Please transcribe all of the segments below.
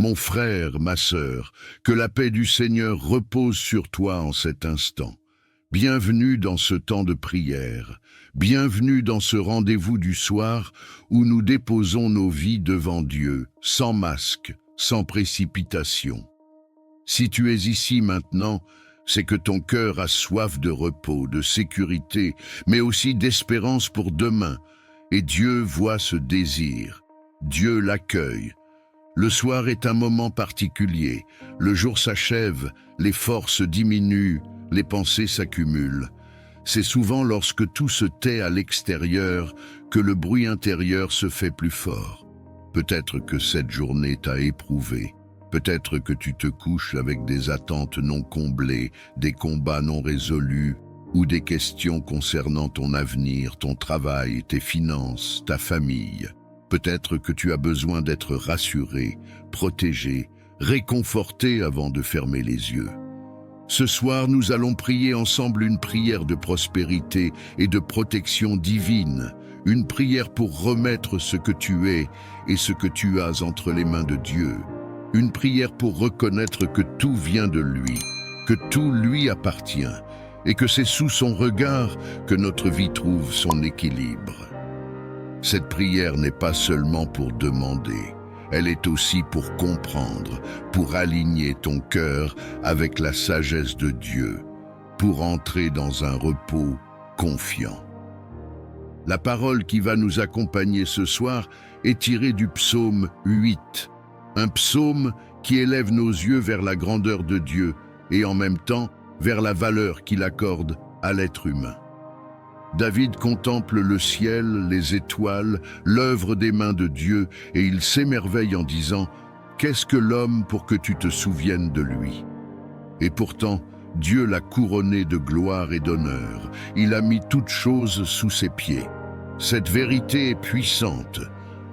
Mon frère, ma sœur, que la paix du Seigneur repose sur toi en cet instant. Bienvenue dans ce temps de prière, bienvenue dans ce rendez-vous du soir où nous déposons nos vies devant Dieu, sans masque, sans précipitation. Si tu es ici maintenant, c'est que ton cœur a soif de repos, de sécurité, mais aussi d'espérance pour demain, et Dieu voit ce désir. Dieu l'accueille. Le soir est un moment particulier. Le jour s'achève, les forces diminuent, les pensées s'accumulent. C'est souvent lorsque tout se tait à l'extérieur que le bruit intérieur se fait plus fort. Peut-être que cette journée t'a éprouvé. Peut-être que tu te couches avec des attentes non comblées, des combats non résolus, ou des questions concernant ton avenir, ton travail, tes finances, ta famille. Peut-être que tu as besoin d'être rassuré, protégé, réconforté avant de fermer les yeux. Ce soir, nous allons prier ensemble une prière de prospérité et de protection divine, une prière pour remettre ce que tu es et ce que tu as entre les mains de Dieu, une prière pour reconnaître que tout vient de lui, que tout lui appartient et que c'est sous son regard que notre vie trouve son équilibre. Cette prière n'est pas seulement pour demander, elle est aussi pour comprendre, pour aligner ton cœur avec la sagesse de Dieu, pour entrer dans un repos confiant. La parole qui va nous accompagner ce soir est tirée du psaume 8, un psaume qui élève nos yeux vers la grandeur de Dieu et en même temps vers la valeur qu'il accorde à l'être humain. David contemple le ciel, les étoiles, l'œuvre des mains de Dieu, et il s'émerveille en disant « Qu'est-ce que l'homme pour que tu te souviennes de lui ?» Et pourtant, Dieu l'a couronné de gloire et d'honneur. Il a mis toutes choses sous ses pieds. Cette vérité est puissante.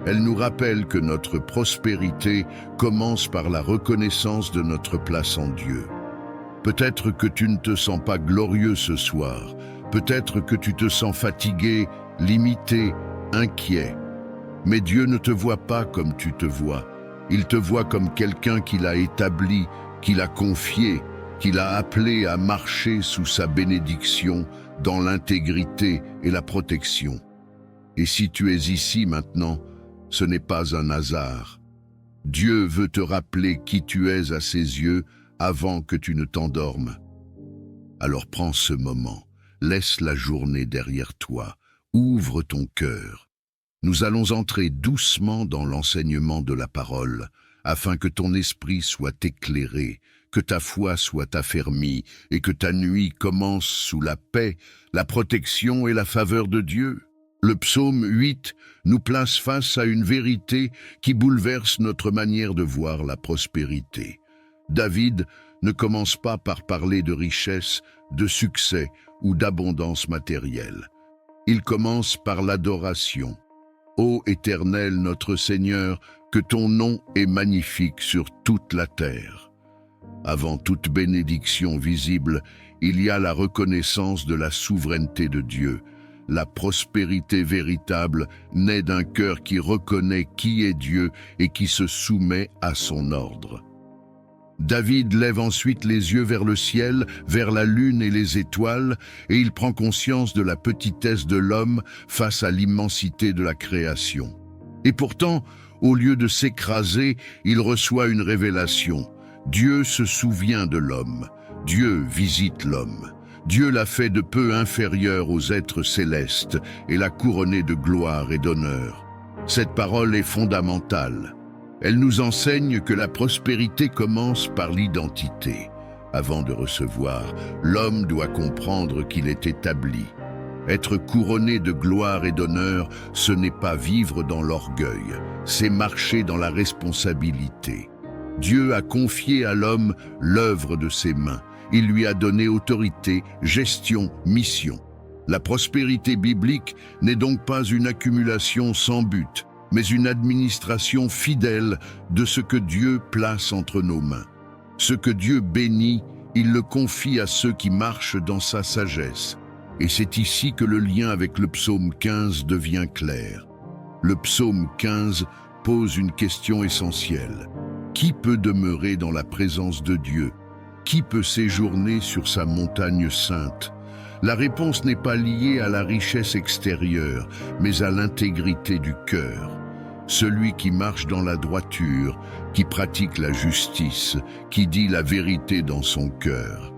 Elle nous rappelle que notre prospérité commence par la reconnaissance de notre place en Dieu. Peut-être que tu ne te sens pas glorieux ce soir. Peut-être que tu te sens fatigué, limité, inquiet. Mais Dieu ne te voit pas comme tu te vois. Il te voit comme quelqu'un qu'il a établi, qu'il a confié, qu'il a appelé à marcher sous sa bénédiction dans l'intégrité et la protection. Et si tu es ici maintenant, ce n'est pas un hasard. Dieu veut te rappeler qui tu es à ses yeux avant que tu ne t'endormes. Alors prends ce moment. Laisse la journée derrière toi, ouvre ton cœur. Nous allons entrer doucement dans l'enseignement de la parole, afin que ton esprit soit éclairé, que ta foi soit affermie et que ta nuit commence sous la paix, la protection et la faveur de Dieu. Le psaume 8 nous place face à une vérité qui bouleverse notre manière de voir la prospérité. David ne commence pas par parler de richesse, de succès ou d'abondance matérielle. Il commence par l'adoration. Ô Éternel notre Seigneur, que ton nom est magnifique sur toute la terre. Avant toute bénédiction visible, il y a la reconnaissance de la souveraineté de Dieu. La prospérité véritable naît d'un cœur qui reconnaît qui est Dieu et qui se soumet à son ordre. David lève ensuite les yeux vers le ciel, vers la lune et les étoiles, et il prend conscience de la petitesse de l'homme face à l'immensité de la création. Et pourtant, au lieu de s'écraser, il reçoit une révélation. Dieu se souvient de l'homme. Dieu visite l'homme. Dieu l'a fait de peu inférieur aux êtres célestes et l'a couronné de gloire et d'honneur. Cette parole est fondamentale. Elle nous enseigne que la prospérité commence par l'identité. Avant de recevoir, l'homme doit comprendre qu'il est établi. Être couronné de gloire et d'honneur, ce n'est pas vivre dans l'orgueil, c'est marcher dans la responsabilité. Dieu a confié à l'homme l'œuvre de ses mains. Il lui a donné autorité, gestion, mission. La prospérité biblique n'est donc pas une accumulation sans but, mais une administration fidèle de ce que Dieu place entre nos mains. Ce que Dieu bénit, il le confie à ceux qui marchent dans sa sagesse. Et c'est ici que le lien avec le psaume 15 devient clair. Le psaume 15 pose une question essentielle. Qui peut demeurer dans la présence de Dieu? Qui peut séjourner sur sa montagne sainte? La réponse n'est pas liée à la richesse extérieure, mais à l'intégrité du cœur. Celui qui marche dans la droiture, qui pratique la justice, qui dit la vérité dans son cœur.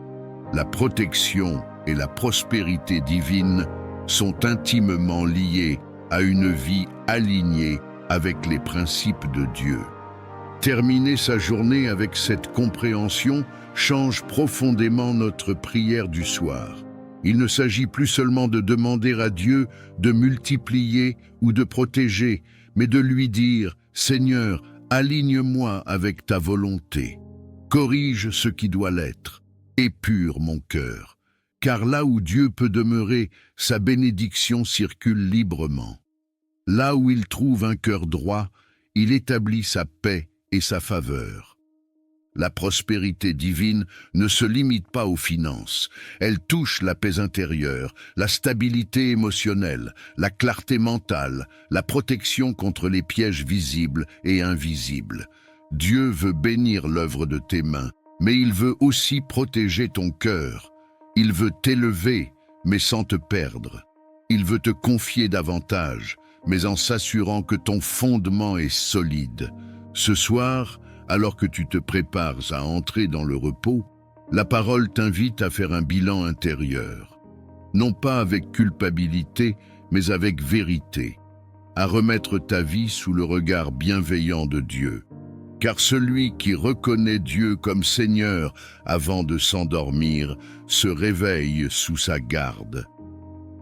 La protection et la prospérité divine sont intimement liées à une vie alignée avec les principes de Dieu. Terminer sa journée avec cette compréhension change profondément notre prière du soir. Il ne s'agit plus seulement de demander à Dieu de multiplier ou de protéger, mais de lui dire « Seigneur, aligne-moi avec ta volonté. Corrige ce qui doit l'être. Épure mon cœur. » Car là où Dieu peut demeurer, sa bénédiction circule librement. Là où il trouve un cœur droit, il établit sa paix et sa faveur. La prospérité divine ne se limite pas aux finances. Elle touche la paix intérieure, la stabilité émotionnelle, la clarté mentale, la protection contre les pièges visibles et invisibles. Dieu veut bénir l'œuvre de tes mains, mais il veut aussi protéger ton cœur. Il veut t'élever, mais sans te perdre. Il veut te confier davantage, mais en s'assurant que ton fondement est solide. Ce soir, alors que tu te prépares à entrer dans le repos, la parole t'invite à faire un bilan intérieur. Non pas avec culpabilité, mais avec vérité. À remettre ta vie sous le regard bienveillant de Dieu. Car celui qui reconnaît Dieu comme Seigneur avant de s'endormir se réveille sous sa garde.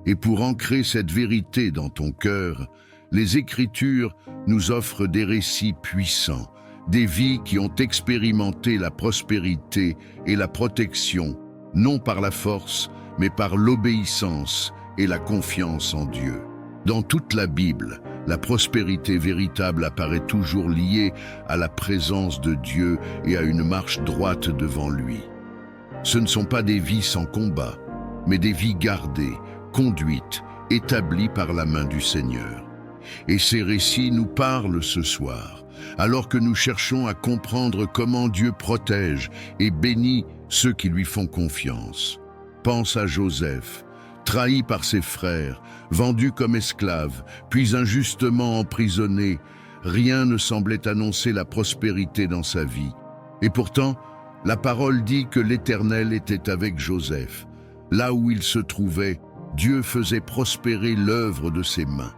Et pour ancrer cette vérité dans ton cœur, les Écritures nous offrent des récits puissants, des vies qui ont expérimenté la prospérité et la protection, non par la force, mais par l'obéissance et la confiance en Dieu. Dans toute la Bible, la prospérité véritable apparaît toujours liée à la présence de Dieu et à une marche droite devant lui. Ce ne sont pas des vies sans combat, mais des vies gardées, conduites, établies par la main du Seigneur. Et ces récits nous parlent ce soir, alors que nous cherchons à comprendre comment Dieu protège et bénit ceux qui lui font confiance. Pense à Joseph, trahi par ses frères, vendu comme esclave, puis injustement emprisonné. Rien ne semblait annoncer la prospérité dans sa vie. Et pourtant, la parole dit que l'Éternel était avec Joseph. Là où il se trouvait, Dieu faisait prospérer l'œuvre de ses mains.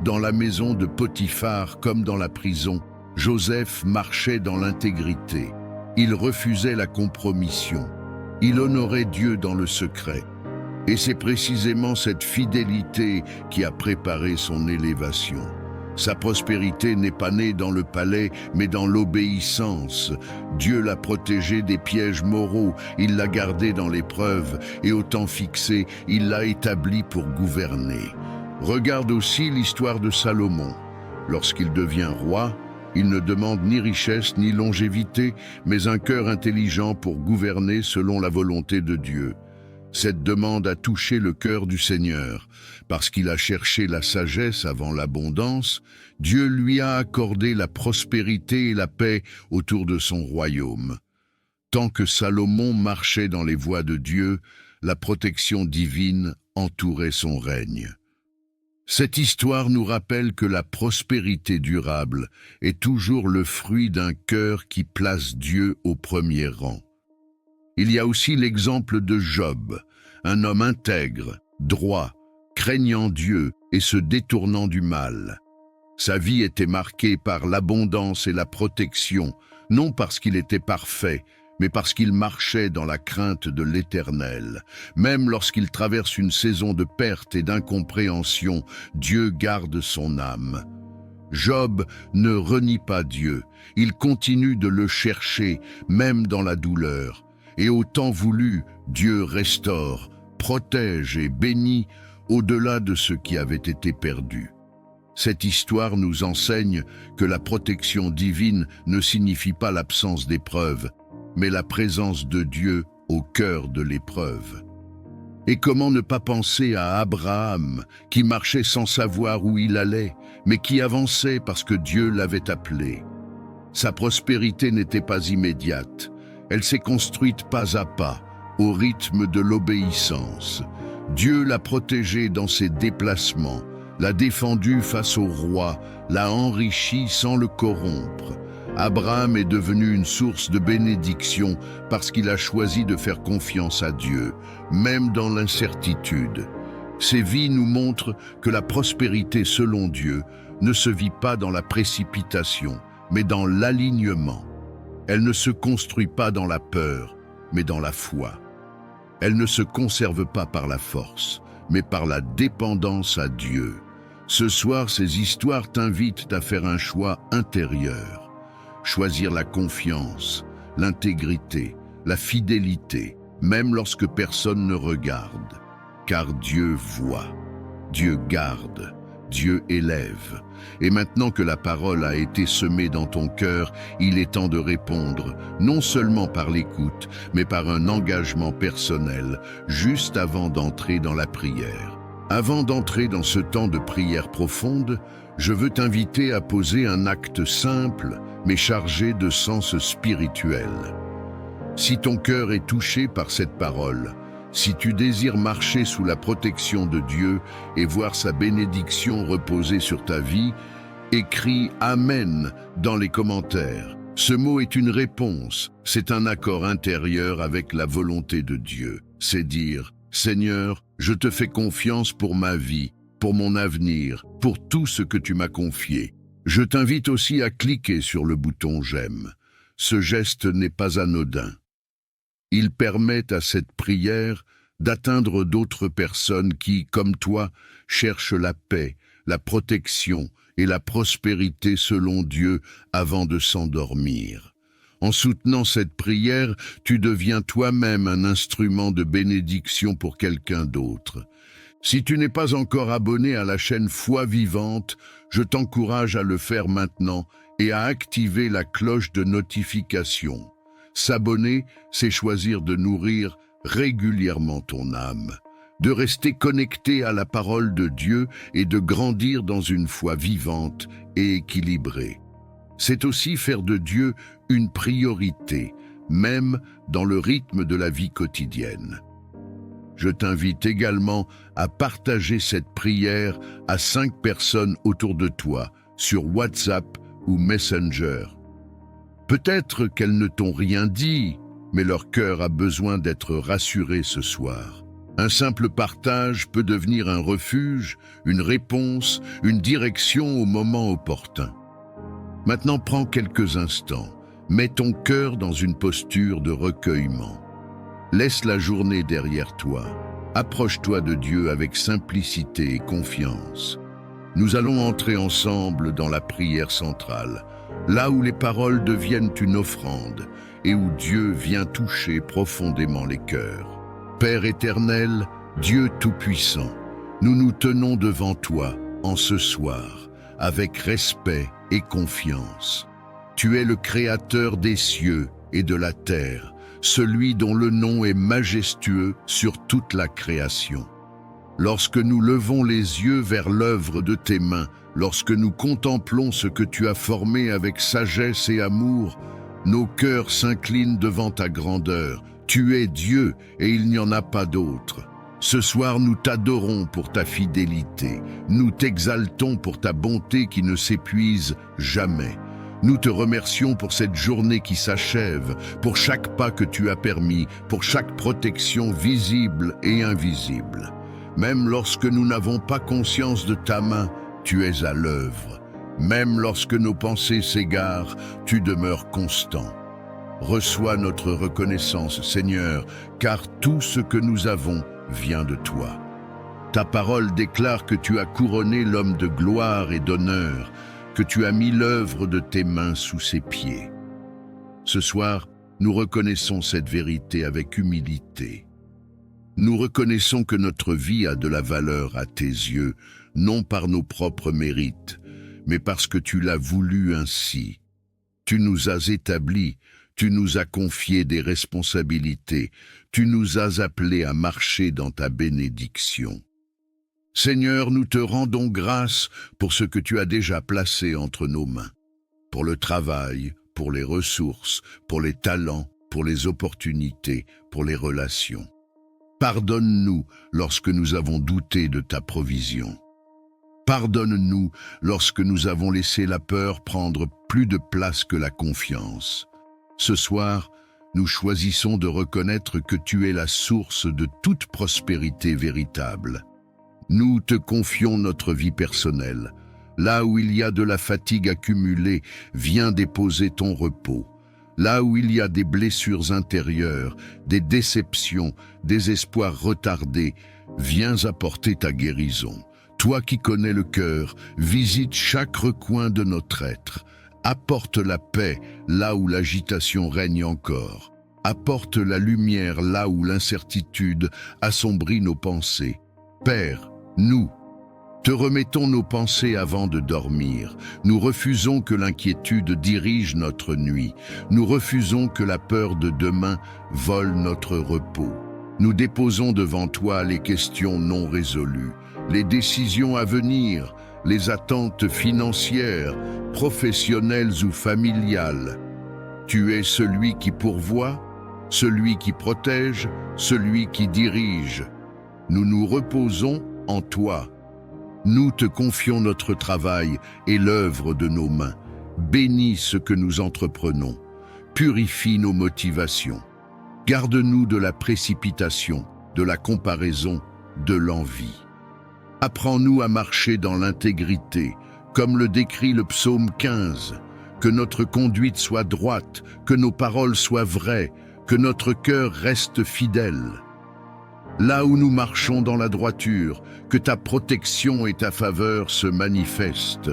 Dans la maison de Potiphar comme dans la prison, Joseph marchait dans l'intégrité. Il refusait la compromission. Il honorait Dieu dans le secret. Et c'est précisément cette fidélité qui a préparé son élévation. Sa prospérité n'est pas née dans le palais, mais dans l'obéissance. Dieu l'a protégé des pièges moraux, il l'a gardé dans l'épreuve, et au temps fixé, il l'a établi pour gouverner. Regarde aussi l'histoire de Salomon. Lorsqu'il devient roi, il ne demande ni richesse ni longévité, mais un cœur intelligent pour gouverner selon la volonté de Dieu. Cette demande a touché le cœur du Seigneur. Parce qu'il a cherché la sagesse avant l'abondance, Dieu lui a accordé la prospérité et la paix autour de son royaume. Tant que Salomon marchait dans les voies de Dieu, la protection divine entourait son règne. Cette histoire nous rappelle que la prospérité durable est toujours le fruit d'un cœur qui place Dieu au premier rang. Il y a aussi l'exemple de Job, un homme intègre, droit, craignant Dieu et se détournant du mal. Sa vie était marquée par l'abondance et la protection, non parce qu'il était parfait, mais parce qu'il marchait dans la crainte de l'Éternel. Même lorsqu'il traverse une saison de perte et d'incompréhension, Dieu garde son âme. Job ne renie pas Dieu, il continue de le chercher, même dans la douleur. Et au temps voulu, Dieu restaure, protège et bénit au-delà de ce qui avait été perdu. Cette histoire nous enseigne que la protection divine ne signifie pas l'absence d'épreuve, mais la présence de Dieu au cœur de l'épreuve. Et comment ne pas penser à Abraham, qui marchait sans savoir où il allait, mais qui avançait parce que Dieu l'avait appelé. Sa prospérité n'était pas immédiate. Elle s'est construite pas à pas, au rythme de l'obéissance. Dieu l'a protégée dans ses déplacements, l'a défendue face au roi, l'a enrichi sans le corrompre. Abraham est devenu une source de bénédiction parce qu'il a choisi de faire confiance à Dieu, même dans l'incertitude. Ces vies nous montrent que la prospérité selon Dieu ne se vit pas dans la précipitation, mais dans l'alignement. Elle ne se construit pas dans la peur, mais dans la foi. Elle ne se conserve pas par la force, mais par la dépendance à Dieu. Ce soir, ces histoires t'invitent à faire un choix intérieur. Choisir la confiance, l'intégrité, la fidélité, même lorsque personne ne regarde. Car Dieu voit, Dieu garde, Dieu élève. Et maintenant que la parole a été semée dans ton cœur, il est temps de répondre, non seulement par l'écoute, mais par un engagement personnel, juste avant d'entrer dans la prière. Avant d'entrer dans ce temps de prière profonde, je veux t'inviter à poser un acte simple, mais chargé de sens spirituel. Si ton cœur est touché par cette parole, si tu désires marcher sous la protection de Dieu et voir sa bénédiction reposer sur ta vie, écris « Amen » dans les commentaires. Ce mot est une réponse, c'est un accord intérieur avec la volonté de Dieu. C'est dire « Seigneur, je te fais confiance pour ma vie, pour mon avenir, pour tout ce que tu m'as confié. » Je t'invite aussi à cliquer sur le bouton « J'aime ». Ce geste n'est pas anodin. Il permet à cette prière d'atteindre d'autres personnes qui, comme toi, cherchent la paix, la protection et la prospérité selon Dieu avant de s'endormir. En soutenant cette prière, tu deviens toi-même un instrument de bénédiction pour quelqu'un d'autre. Si tu n'es pas encore abonné à la chaîne Foi Vivante, je t'encourage à le faire maintenant et à activer la cloche de notification. S'abonner, c'est choisir de nourrir régulièrement ton âme, de rester connecté à la parole de Dieu et de grandir dans une foi vivante et équilibrée. C'est aussi faire de Dieu une priorité, même dans le rythme de la vie quotidienne. Je t'invite également à partager cette prière à 5 personnes autour de toi, sur WhatsApp ou Messenger. Peut-être qu'elles ne t'ont rien dit, mais leur cœur a besoin d'être rassuré ce soir. Un simple partage peut devenir un refuge, une réponse, une direction au moment opportun. Maintenant, prends quelques instants. Mets ton cœur dans une posture de recueillement. Laisse la journée derrière toi. Approche-toi de Dieu avec simplicité et confiance. Nous allons entrer ensemble dans la prière centrale, là où les paroles deviennent une offrande et où Dieu vient toucher profondément les cœurs. Père éternel, Dieu tout-puissant, nous nous tenons devant toi en ce soir, avec respect et confiance. Tu es le Créateur des cieux et de la terre, celui dont le nom est majestueux sur toute la création. Lorsque nous levons les yeux vers l'œuvre de tes mains, lorsque nous contemplons ce que tu as formé avec sagesse et amour, nos cœurs s'inclinent devant ta grandeur. Tu es Dieu et il n'y en a pas d'autre. Ce soir, nous t'adorons pour ta fidélité. Nous t'exaltons pour ta bonté qui ne s'épuise jamais. Nous te remercions pour cette journée qui s'achève, pour chaque pas que tu as permis, pour chaque protection visible et invisible. Même lorsque nous n'avons pas conscience de ta main, tu es à l'œuvre. Même lorsque nos pensées s'égarent, tu demeures constant. Reçois notre reconnaissance, Seigneur, car tout ce que nous avons vient de toi. Ta parole déclare que tu as couronné l'homme de gloire et d'honneur, que tu as mis l'œuvre de tes mains sous ses pieds. Ce soir, nous reconnaissons cette vérité avec humilité. Nous reconnaissons que notre vie a de la valeur à tes yeux, non par nos propres mérites, mais parce que tu l'as voulu ainsi. Tu nous as établis, tu nous as confié des responsabilités, tu nous as appelés à marcher dans ta bénédiction. Seigneur, nous te rendons grâce pour ce que tu as déjà placé entre nos mains, pour le travail, pour les ressources, pour les talents, pour les opportunités, pour les relations. Pardonne-nous lorsque nous avons douté de ta provision. Pardonne-nous lorsque nous avons laissé la peur prendre plus de place que la confiance. Ce soir, nous choisissons de reconnaître que tu es la source de toute prospérité véritable. Nous te confions notre vie personnelle. Là où il y a de la fatigue accumulée, viens déposer ton repos. Là où il y a des blessures intérieures, des déceptions, des espoirs retardés, viens apporter ta guérison. Toi qui connais le cœur, visite chaque recoin de notre être. Apporte la paix là où l'agitation règne encore. Apporte la lumière là où l'incertitude assombrit nos pensées. Père, nous te remettons nos pensées avant de dormir. Nous refusons que l'inquiétude dirige notre nuit. Nous refusons que la peur de demain vole notre repos. Nous déposons devant toi les questions non résolues, les décisions à venir, les attentes financières, professionnelles ou familiales. Tu es celui qui pourvoit, celui qui protège, celui qui dirige. Nous nous reposons en toi. Nous te confions notre travail et l'œuvre de nos mains. Bénis ce que nous entreprenons. Purifie nos motivations. Garde-nous de la précipitation, de la comparaison, de l'envie. Apprends-nous à marcher dans l'intégrité, comme le décrit le psaume 15. Que notre conduite soit droite, que nos paroles soient vraies, que notre cœur reste fidèle. Là où nous marchons dans la droiture, que ta protection et ta faveur se manifestent.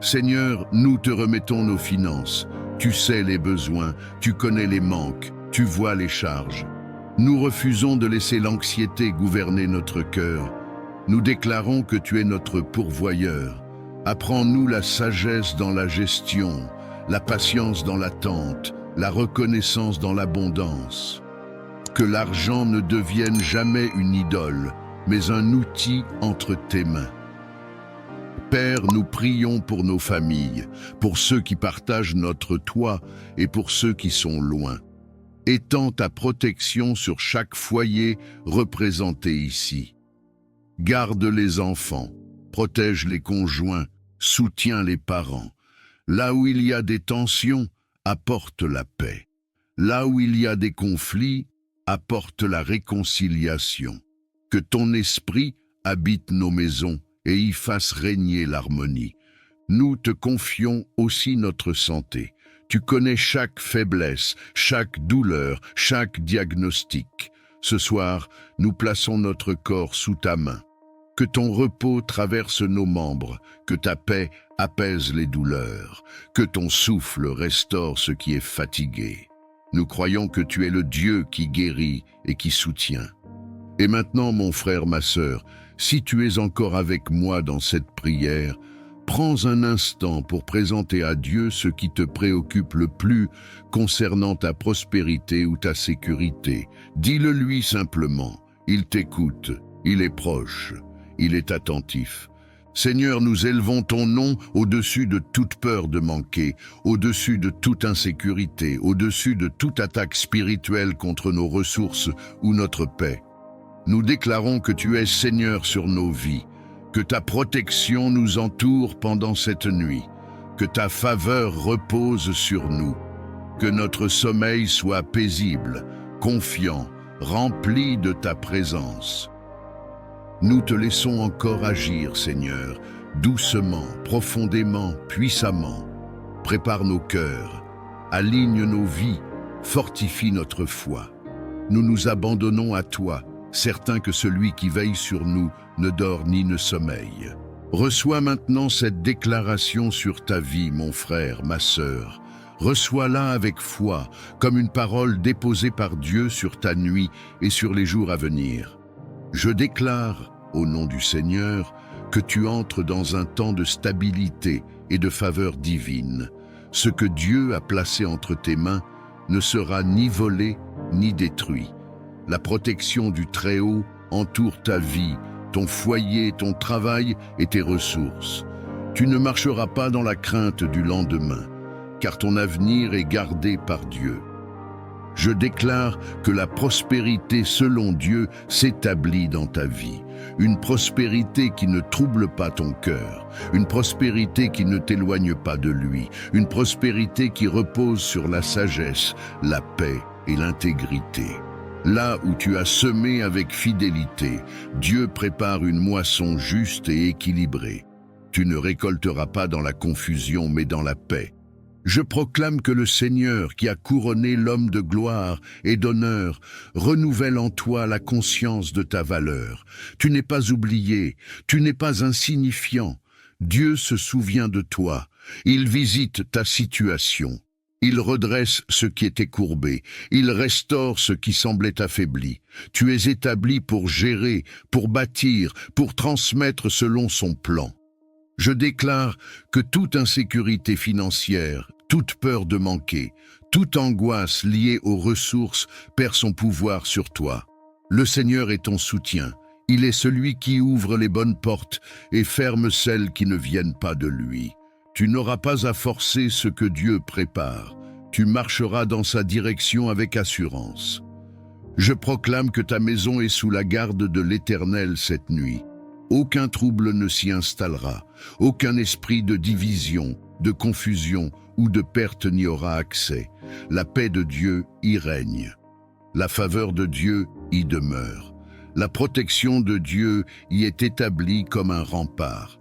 Seigneur, nous te remettons nos finances. Tu sais les besoins, tu connais les manques, tu vois les charges. Nous refusons de laisser l'anxiété gouverner notre cœur. Nous déclarons que tu es notre pourvoyeur. Apprends-nous la sagesse dans la gestion, la patience dans l'attente, la reconnaissance dans l'abondance. Que l'argent ne devienne jamais une idole, mais un outil entre tes mains. Père, nous prions pour nos familles, pour ceux qui partagent notre toit et pour ceux qui sont loin. Étends ta protection sur chaque foyer représenté ici. Garde les enfants, protège les conjoints, soutiens les parents. Là où il y a des tensions, apporte la paix. Là où il y a des conflits, apporte la réconciliation. Que ton esprit habite nos maisons et y fasse régner l'harmonie. Nous te confions aussi notre santé. Tu connais chaque faiblesse, chaque douleur, chaque diagnostic. Ce soir, nous plaçons notre corps sous ta main. Que ton repos traverse nos membres, que ta paix apaise les douleurs, que ton souffle restaure ce qui est fatigué. Nous croyons que tu es le Dieu qui guérit et qui soutient. Et maintenant, mon frère, ma sœur, si tu es encore avec moi dans cette prière, prends un instant pour présenter à Dieu ce qui te préoccupe le plus concernant ta prospérité ou ta sécurité. Dis-le lui simplement. Il t'écoute, il est proche, il est attentif. Seigneur, nous élevons ton nom au-dessus de toute peur de manquer, au-dessus de toute insécurité, au-dessus de toute attaque spirituelle contre nos ressources ou notre paix. Nous déclarons que tu es Seigneur sur nos vies, que ta protection nous entoure pendant cette nuit, que ta faveur repose sur nous, que notre sommeil soit paisible, confiant, rempli de ta présence. Nous te laissons encore agir, Seigneur, doucement, profondément, puissamment. Prépare nos cœurs, aligne nos vies, fortifie notre foi. Nous nous abandonnons à toi, certains que celui qui veille sur nous ne dort ni ne sommeille. Reçois maintenant cette déclaration sur ta vie, mon frère, ma sœur. Reçois-la avec foi, comme une parole déposée par Dieu sur ta nuit et sur les jours à venir. Je déclare, au nom du Seigneur, que tu entres dans un temps de stabilité et de faveur divine. Ce que Dieu a placé entre tes mains ne sera ni volé ni détruit. La protection du Très-Haut entoure ta vie, ton foyer, ton travail et tes ressources. Tu ne marcheras pas dans la crainte du lendemain. car ton avenir est gardé par Dieu. Je déclare que la prospérité selon Dieu s'établit dans ta vie. Une prospérité qui ne trouble pas ton cœur, une prospérité qui ne t'éloigne pas de lui, une prospérité qui repose sur la sagesse, la paix et l'intégrité. Là où tu as semé avec fidélité, Dieu prépare une moisson juste et équilibrée. Tu ne récolteras pas dans la confusion, mais dans la paix. Je proclame que le Seigneur, qui a couronné l'homme de gloire et d'honneur, renouvelle en toi la conscience de ta valeur. Tu n'es pas oublié, tu n'es pas insignifiant. Dieu se souvient de toi. Il visite ta situation. Il redresse ce qui était courbé. Il restaure ce qui semblait affaibli. Tu es établi pour gérer, pour bâtir, pour transmettre selon son plan. Je déclare que toute insécurité financière, toute peur de manquer, toute angoisse liée aux ressources perd son pouvoir sur toi. Le Seigneur est ton soutien. Il est celui qui ouvre les bonnes portes et ferme celles qui ne viennent pas de lui. Tu n'auras pas à forcer ce que Dieu prépare. Tu marcheras dans sa direction avec assurance. Je proclame que ta maison est sous la garde de l'Éternel cette nuit. Aucun trouble ne s'y installera, aucun esprit de division, de confusion ou de perte n'y aura accès. La paix de Dieu y règne. La faveur de Dieu y demeure. La protection de Dieu y est établie comme un rempart.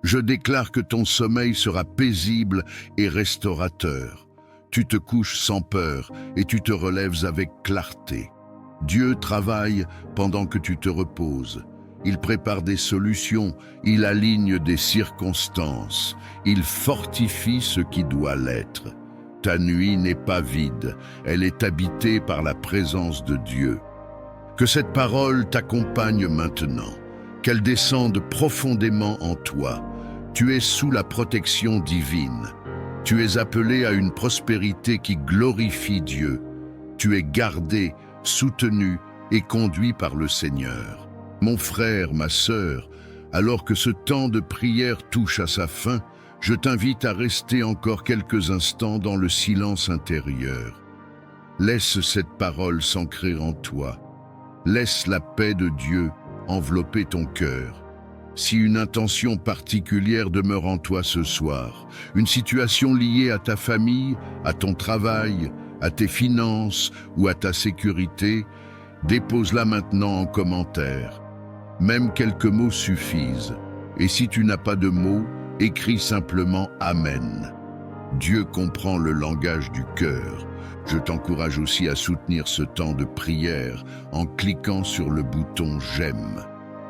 Je déclare que ton sommeil sera paisible et restaurateur. Tu te couches sans peur et tu te relèves avec clarté. Dieu travaille pendant que tu te reposes. Il prépare des solutions, il aligne des circonstances, il fortifie ce qui doit l'être. Ta nuit n'est pas vide, elle est habitée par la présence de Dieu. Que cette parole t'accompagne maintenant, qu'elle descende profondément en toi. Tu es sous la protection divine. Tu es appelé à une prospérité qui glorifie Dieu. Tu es gardé, soutenu et conduit par le Seigneur. Mon frère, ma sœur, alors que ce temps de prière touche à sa fin, je t'invite à rester encore quelques instants dans le silence intérieur. Laisse cette parole s'ancrer en toi. Laisse la paix de Dieu envelopper ton cœur. Si une intention particulière demeure en toi ce soir, une situation liée à ta famille, à ton travail, à tes finances ou à ta sécurité, dépose-la maintenant en commentaire. Même quelques mots suffisent. Et si tu n'as pas de mots, écris simplement « Amen ». Dieu comprend le langage du cœur. Je t'encourage aussi à soutenir ce temps de prière en cliquant sur le bouton « J'aime ».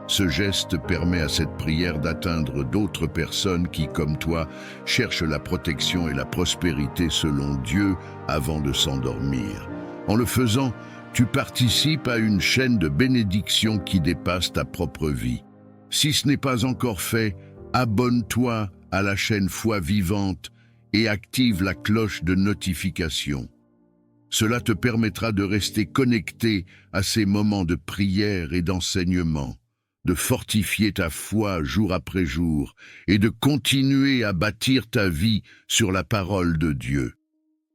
Ce geste permet à cette prière d'atteindre d'autres personnes qui, comme toi, cherchent la protection et la prospérité selon Dieu avant de s'endormir. En le faisant, tu participes à une chaîne de bénédictions qui dépasse ta propre vie. Si ce n'est pas encore fait, abonne-toi à la chaîne Foi Vivante et active la cloche de notification. Cela te permettra de rester connecté à ces moments de prière et d'enseignement, de fortifier ta foi jour après jour et de continuer à bâtir ta vie sur la parole de Dieu.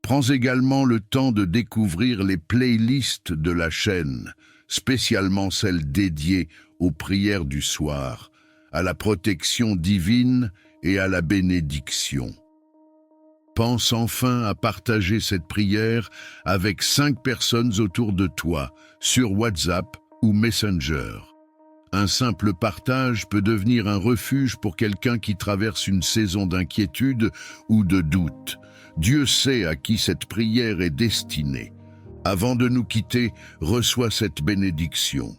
Prends également le temps de découvrir les playlists de la chaîne, spécialement celles dédiées aux prières du soir, à la protection divine et à la bénédiction. Pense enfin à partager cette prière avec 5 personnes autour de toi, sur WhatsApp ou Messenger. Un simple partage peut devenir un refuge pour quelqu'un qui traverse une saison d'inquiétude ou de doute. Dieu sait à qui cette prière est destinée. Avant de nous quitter, reçois cette bénédiction.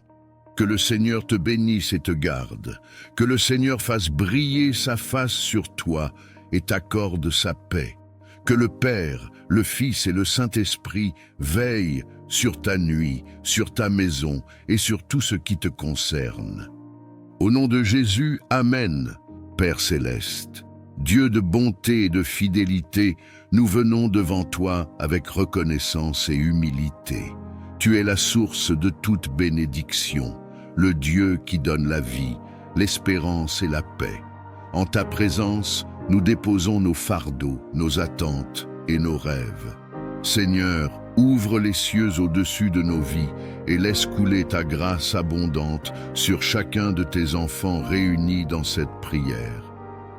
Que le Seigneur te bénisse et te garde. Que le Seigneur fasse briller sa face sur toi et t'accorde sa paix. Que le Père, le Fils et le Saint-Esprit veillent sur ta nuit, sur ta maison et sur tout ce qui te concerne. Au nom de Jésus, Amen, Père céleste. Dieu de bonté et de fidélité, nous venons devant toi avec reconnaissance et humilité. Tu es la source de toute bénédiction, le Dieu qui donne la vie, l'espérance et la paix. En ta présence, nous déposons nos fardeaux, nos attentes et nos rêves. Seigneur, ouvre les cieux au-dessus de nos vies et laisse couler ta grâce abondante sur chacun de tes enfants réunis dans cette prière.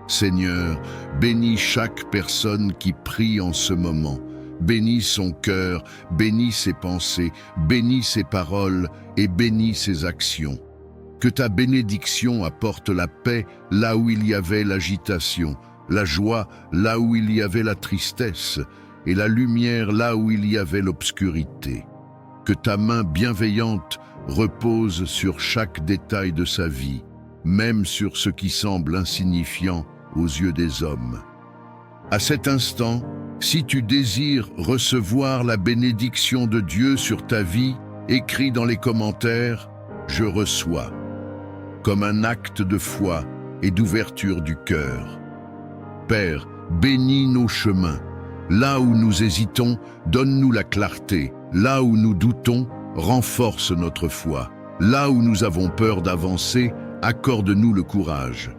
Seigneur, bénis chaque personne qui prie en ce moment. Bénis son cœur, bénis ses pensées, bénis ses paroles et bénis ses actions. Que ta bénédiction apporte la paix là où il y avait l'agitation, la joie là où il y avait la tristesse et la lumière là où il y avait l'obscurité. Que ta main bienveillante repose sur chaque détail de sa vie, même sur ce qui semble insignifiant aux yeux des hommes. À cet instant, si tu désires recevoir la bénédiction de Dieu sur ta vie, écris dans les commentaires « Je reçois » comme un acte de foi et d'ouverture du cœur. Père, bénis nos chemins. Là où nous hésitons, donne-nous la clarté. Là où nous doutons, renforce notre foi. Là où nous avons peur d'avancer, accorde-nous le courage.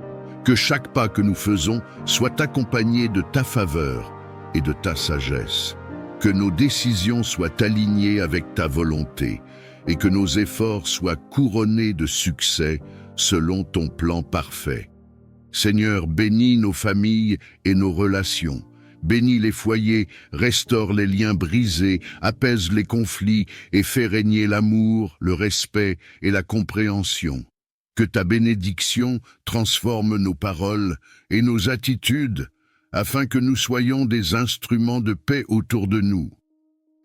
Que chaque pas que nous faisons soit accompagné de ta faveur et de ta sagesse. Que nos décisions soient alignées avec ta volonté et que nos efforts soient couronnés de succès selon ton plan parfait. Seigneur, bénis nos familles et nos relations. Bénis les foyers, restaure les liens brisés, apaise les conflits et fais régner l'amour, le respect et la compréhension. Que ta bénédiction transforme nos paroles et nos attitudes, afin que nous soyons des instruments de paix autour de nous.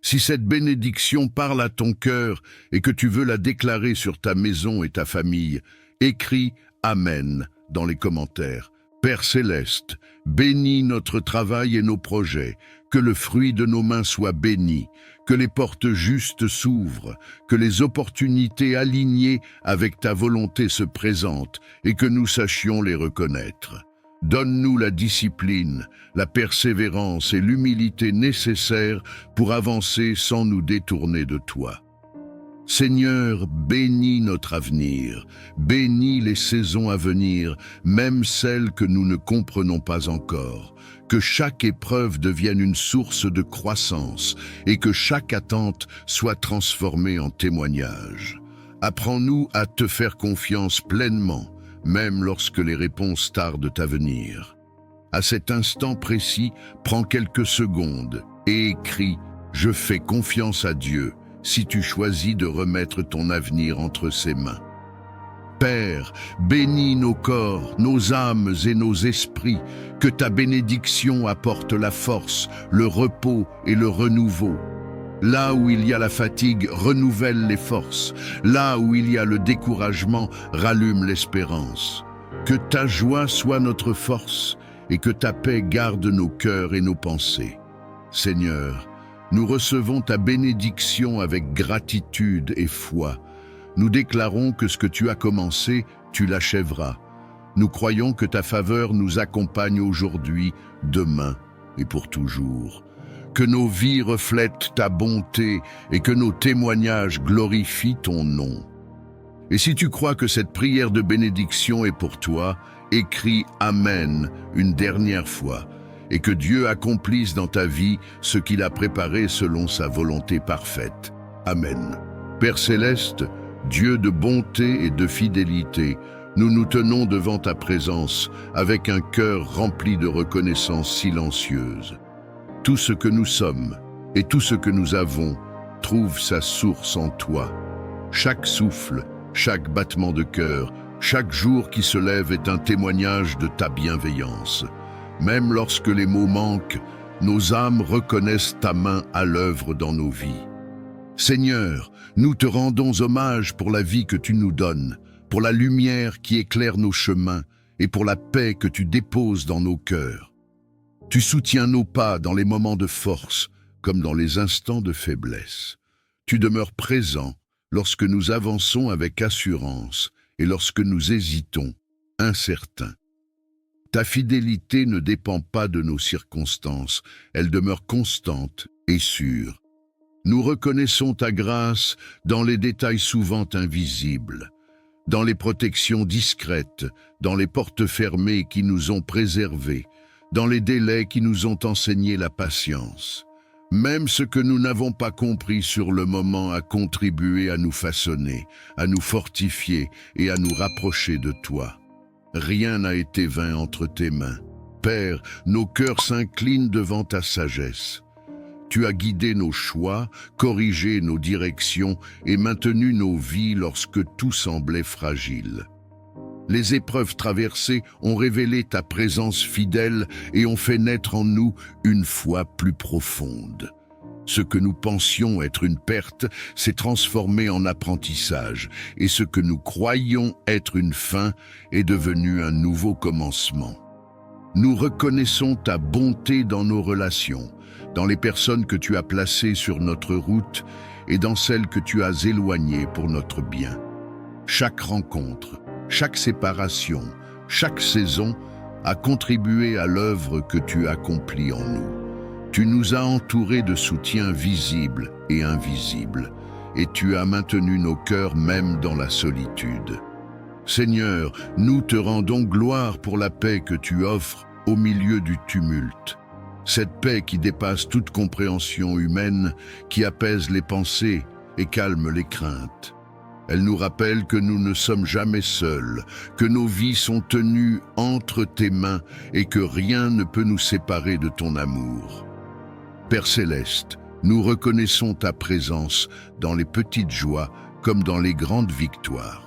Si cette bénédiction parle à ton cœur et que tu veux la déclarer sur ta maison et ta famille, écris « Amen » dans les commentaires. Père céleste, bénis notre travail et nos projets, que le fruit de nos mains soit béni, que les portes justes s'ouvrent, que les opportunités alignées avec ta volonté se présentent et que nous sachions les reconnaître. Donne-nous la discipline, la persévérance et l'humilité nécessaires pour avancer sans nous détourner de toi. Seigneur, bénis notre avenir, bénis les saisons à venir, même celles que nous ne comprenons pas encore. Que chaque épreuve devienne une source de croissance et que chaque attente soit transformée en témoignage. Apprends-nous à te faire confiance pleinement, même lorsque les réponses tardent à venir. À cet instant précis, prends quelques secondes et écris « Je fais confiance à Dieu » si tu choisis de remettre ton avenir entre ses mains. Père, bénis nos corps, nos âmes et nos esprits, que ta bénédiction apporte la force, le repos et le renouveau. Là où il y a la fatigue, renouvelle les forces. Là où il y a le découragement, rallume l'espérance. Que ta joie soit notre force et que ta paix garde nos cœurs et nos pensées. Seigneur, nous recevons ta bénédiction avec gratitude et foi. Nous déclarons que ce que tu as commencé, tu l'achèveras. Nous croyons que ta faveur nous accompagne aujourd'hui, demain et pour toujours. Que nos vies reflètent ta bonté et que nos témoignages glorifient ton nom. Et si tu crois que cette prière de bénédiction est pour toi, écris « Amen » une dernière fois. Et que Dieu accomplisse dans ta vie ce qu'il a préparé selon sa volonté parfaite. Amen. Père céleste, Dieu de bonté et de fidélité, nous nous tenons devant ta présence avec un cœur rempli de reconnaissance silencieuse. Tout ce que nous sommes et tout ce que nous avons trouve sa source en toi. Chaque souffle, chaque battement de cœur, chaque jour qui se lève est un témoignage de ta bienveillance. Même lorsque les mots manquent, nos âmes reconnaissent ta main à l'œuvre dans nos vies. Seigneur, nous te rendons hommage pour la vie que tu nous donnes, pour la lumière qui éclaire nos chemins et pour la paix que tu déposes dans nos cœurs. Tu soutiens nos pas dans les moments de force comme dans les instants de faiblesse. Tu demeures présent lorsque nous avançons avec assurance et lorsque nous hésitons, incertains. Ta fidélité ne dépend pas de nos circonstances, elle demeure constante et sûre. Nous reconnaissons ta grâce dans les détails souvent invisibles, dans les protections discrètes, dans les portes fermées qui nous ont préservés, dans les délais qui nous ont enseigné la patience. Même ce que nous n'avons pas compris sur le moment a contribué à nous façonner, à nous fortifier et à nous rapprocher de toi. Rien n'a été vain entre tes mains. Père, nos cœurs s'inclinent devant ta sagesse. Tu as guidé nos choix, corrigé nos directions et maintenu nos vies lorsque tout semblait fragile. Les épreuves traversées ont révélé ta présence fidèle et ont fait naître en nous une foi plus profonde. Ce que nous pensions être une perte s'est transformé en apprentissage, et ce que nous croyions être une fin est devenu un nouveau commencement. Nous reconnaissons ta bonté dans nos relations, dans les personnes que tu as placées sur notre route et dans celles que tu as éloignées pour notre bien. Chaque rencontre, chaque séparation, chaque saison a contribué à l'œuvre que tu accomplis en nous. Tu nous as entourés de soutien visible et invisible, et tu as maintenu nos cœurs même dans la solitude. Seigneur, nous te rendons gloire pour la paix que tu offres au milieu du tumulte. Cette paix qui dépasse toute compréhension humaine, qui apaise les pensées et calme les craintes. Elle nous rappelle que nous ne sommes jamais seuls, que nos vies sont tenues entre tes mains et que rien ne peut nous séparer de ton amour. Père céleste, nous reconnaissons ta présence dans les petites joies comme dans les grandes victoires.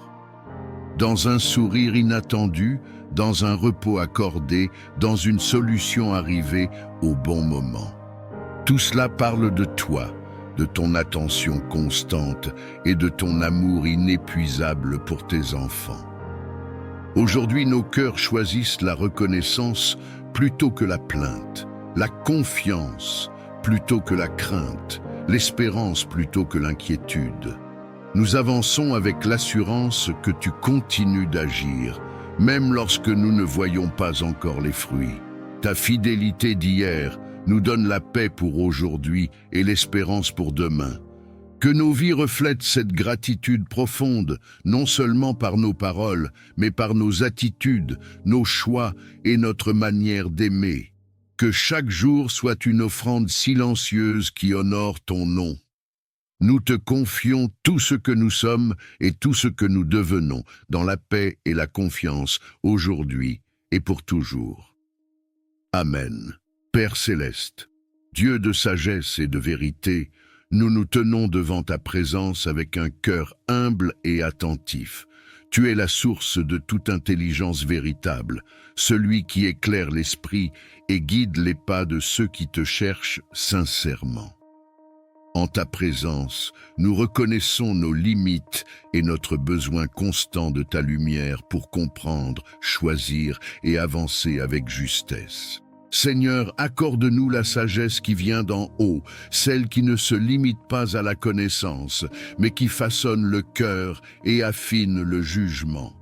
Dans un sourire inattendu, dans un repos accordé, dans une solution arrivée au bon moment. Tout cela parle de toi, de ton attention constante et de ton amour inépuisable pour tes enfants. Aujourd'hui, nos cœurs choisissent la reconnaissance plutôt que la plainte, la confiance plutôt que la crainte, l'espérance plutôt que l'inquiétude. Nous avançons avec l'assurance que tu continues d'agir, même lorsque nous ne voyons pas encore les fruits. Ta fidélité d'hier nous donne la paix pour aujourd'hui et l'espérance pour demain. Que nos vies reflètent cette gratitude profonde, non seulement par nos paroles, mais par nos attitudes, nos choix et notre manière d'aimer. Que chaque jour soit une offrande silencieuse qui honore ton nom. Nous te confions tout ce que nous sommes et tout ce que nous devenons dans la paix et la confiance aujourd'hui et pour toujours. Amen. Père céleste, Dieu de sagesse et de vérité, nous nous tenons devant ta présence avec un cœur humble et attentif. Tu es la source de toute intelligence véritable, celui qui éclaire l'esprit et guide les pas de ceux qui te cherchent sincèrement. En ta présence, nous reconnaissons nos limites et notre besoin constant de ta lumière pour comprendre, choisir et avancer avec justesse. Seigneur, accorde-nous la sagesse qui vient d'en haut, celle qui ne se limite pas à la connaissance, mais qui façonne le cœur et affine le jugement.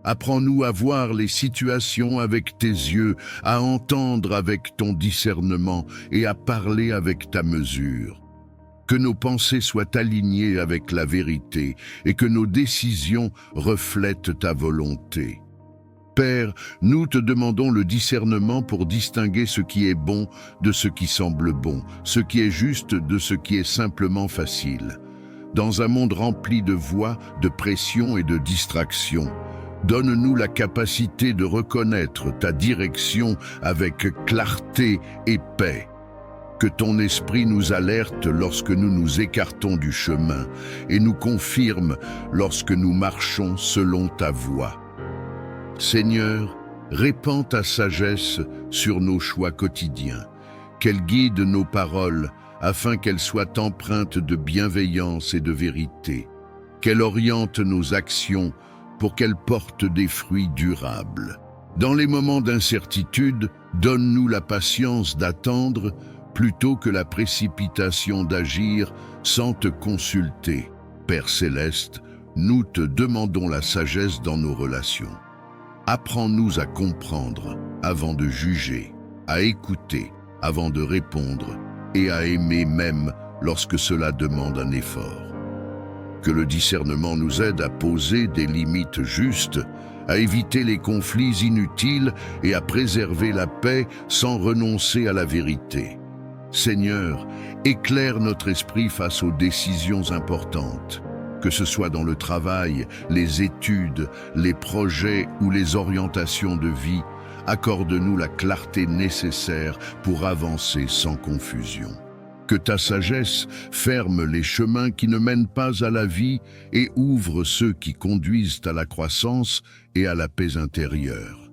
Apprends-nous à voir les situations avec tes yeux, à entendre avec ton discernement et à parler avec ta mesure. Que nos pensées soient alignées avec la vérité et que nos décisions reflètent ta volonté. Père, nous te demandons le discernement pour distinguer ce qui est bon de ce qui semble bon, ce qui est juste de ce qui est simplement facile. Dans un monde rempli de voix, de pression et de distractions, donne-nous la capacité de reconnaître ta direction avec clarté et paix. Que ton esprit nous alerte lorsque nous nous écartons du chemin et nous confirme lorsque nous marchons selon ta voie. Seigneur, répands ta sagesse sur nos choix quotidiens, qu'elle guide nos paroles afin qu'elles soient empreintes de bienveillance et de vérité, qu'elle oriente nos actions pour qu'elles portent des fruits durables. Dans les moments d'incertitude, donne-nous la patience d'attendre plutôt que la précipitation d'agir sans te consulter. Père céleste, nous te demandons la sagesse dans nos relations. Apprends-nous à comprendre avant de juger, à écouter avant de répondre et à aimer même lorsque cela demande un effort. Que le discernement nous aide à poser des limites justes, à éviter les conflits inutiles et à préserver la paix sans renoncer à la vérité. Seigneur, éclaire notre esprit face aux décisions importantes, que ce soit dans le travail, les études, les projets ou les orientations de vie. Accorde-nous la clarté nécessaire pour avancer sans confusion. Que ta sagesse ferme les chemins qui ne mènent pas à la vie et ouvre ceux qui conduisent à la croissance et à la paix intérieure.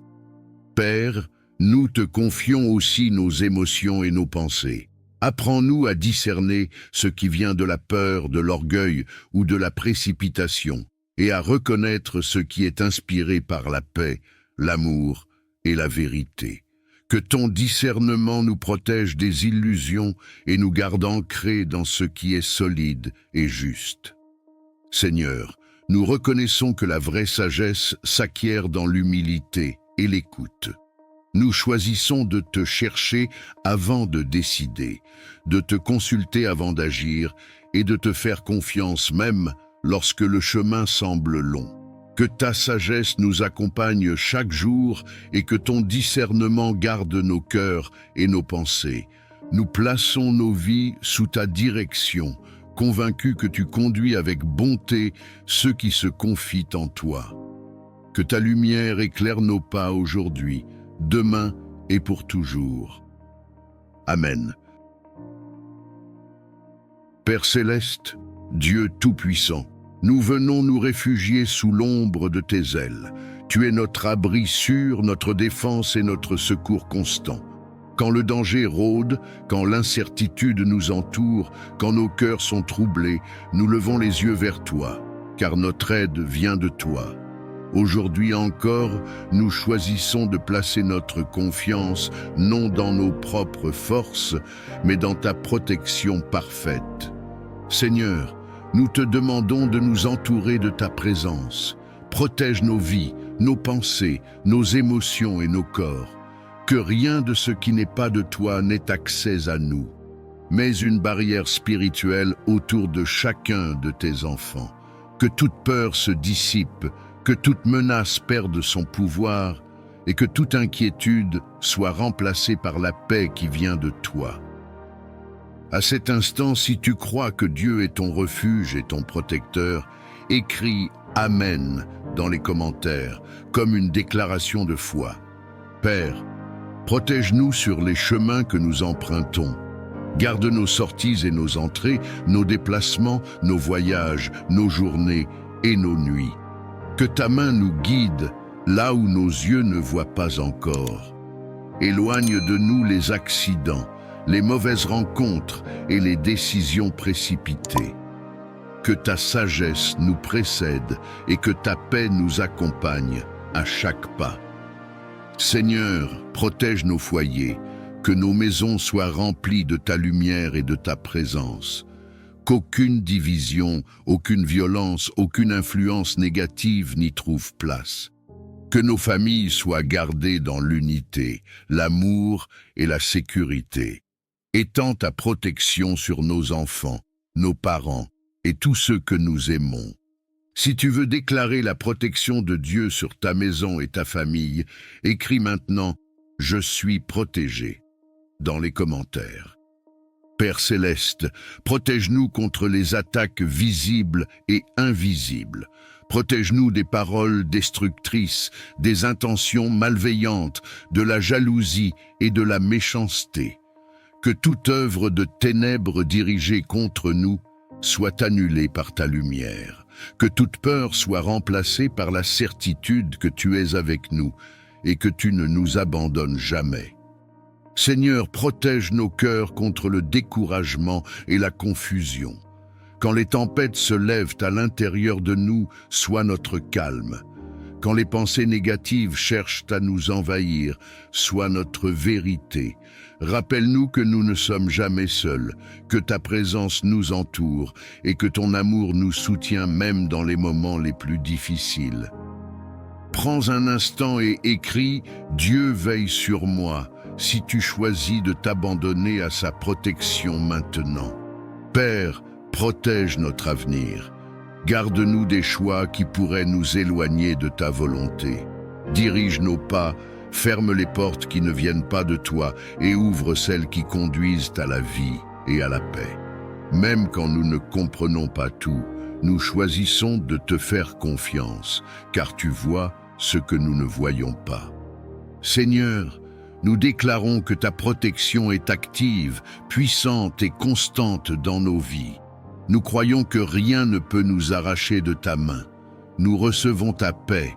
Père, nous te confions aussi nos émotions et nos pensées. Apprends-nous à discerner ce qui vient de la peur, de l'orgueil ou de la précipitation, et à reconnaître ce qui est inspiré par la paix, l'amour et la vérité. Que ton discernement nous protège des illusions et nous garde ancrés dans ce qui est solide et juste. Seigneur, nous reconnaissons que la vraie sagesse s'acquiert dans l'humilité et l'écoute. Nous choisissons de te chercher avant de décider, de te consulter avant d'agir et de te faire confiance même lorsque le chemin semble long. Que ta sagesse nous accompagne chaque jour et que ton discernement garde nos cœurs et nos pensées. Nous plaçons nos vies sous ta direction, convaincus que tu conduis avec bonté ceux qui se confient en toi. Que ta lumière éclaire nos pas aujourd'hui, demain et pour toujours. Amen. Père céleste, Dieu tout-puissant, nous venons nous réfugier sous l'ombre de tes ailes. Tu es notre abri sûr, notre défense et notre secours constant. Quand le danger rôde, quand l'incertitude nous entoure, quand nos cœurs sont troublés, nous levons les yeux vers toi, car notre aide vient de toi. Aujourd'hui encore, nous choisissons de placer notre confiance non dans nos propres forces, mais dans ta protection parfaite. Seigneur, nous te demandons de nous entourer de ta présence. Protège nos vies, nos pensées, nos émotions et nos corps. Que rien de ce qui n'est pas de toi n'ait accès à nous. Mets une barrière spirituelle autour de chacun de tes enfants. Que toute peur se dissipe, que toute menace perde son pouvoir et que toute inquiétude soit remplacée par la paix qui vient de toi. À cet instant, si tu crois que Dieu est ton refuge et ton protecteur, écris « Amen » dans les commentaires, comme une déclaration de foi. Père, protège-nous sur les chemins que nous empruntons. Garde nos sorties et nos entrées, nos déplacements, nos voyages, nos journées et nos nuits. Que ta main nous guide là où nos yeux ne voient pas encore. Éloigne de nous les accidents, les mauvaises rencontres et les décisions précipitées. Que ta sagesse nous précède et que ta paix nous accompagne à chaque pas. Seigneur, protège nos foyers, que nos maisons soient remplies de ta lumière et de ta présence. Qu'aucune division, aucune violence, aucune influence négative n'y trouve place. Que nos familles soient gardées dans l'unité, l'amour et la sécurité. Étends ta protection sur nos enfants, nos parents et tous ceux que nous aimons. Si tu veux déclarer la protection de Dieu sur ta maison et ta famille, écris maintenant « Je suis protégé » dans les commentaires. Père céleste, protège-nous contre les attaques visibles et invisibles. Protège-nous des paroles destructrices, des intentions malveillantes, de la jalousie et de la méchanceté. Que toute œuvre de ténèbres dirigée contre nous soit annulée par ta lumière. Que toute peur soit remplacée par la certitude que tu es avec nous et que tu ne nous abandonnes jamais. Seigneur, protège nos cœurs contre le découragement et la confusion. Quand les tempêtes se lèvent à l'intérieur de nous, sois notre calme. Quand les pensées négatives cherchent à nous envahir, sois notre vérité. Rappelle-nous que nous ne sommes jamais seuls, que ta présence nous entoure et que ton amour nous soutient même dans les moments les plus difficiles. Prends un instant et écris « Dieu veille sur moi » si tu choisis de t'abandonner à sa protection maintenant. Père, protège notre avenir. Garde-nous des choix qui pourraient nous éloigner de ta volonté. Dirige nos pas, ferme les portes qui ne viennent pas de toi et ouvre celles qui conduisent à la vie et à la paix. Même quand nous ne comprenons pas tout, nous choisissons de te faire confiance, car tu vois ce que nous ne voyons pas. Seigneur, nous déclarons que ta protection est active, puissante et constante dans nos vies. Nous croyons que rien ne peut nous arracher de ta main. Nous recevons ta paix,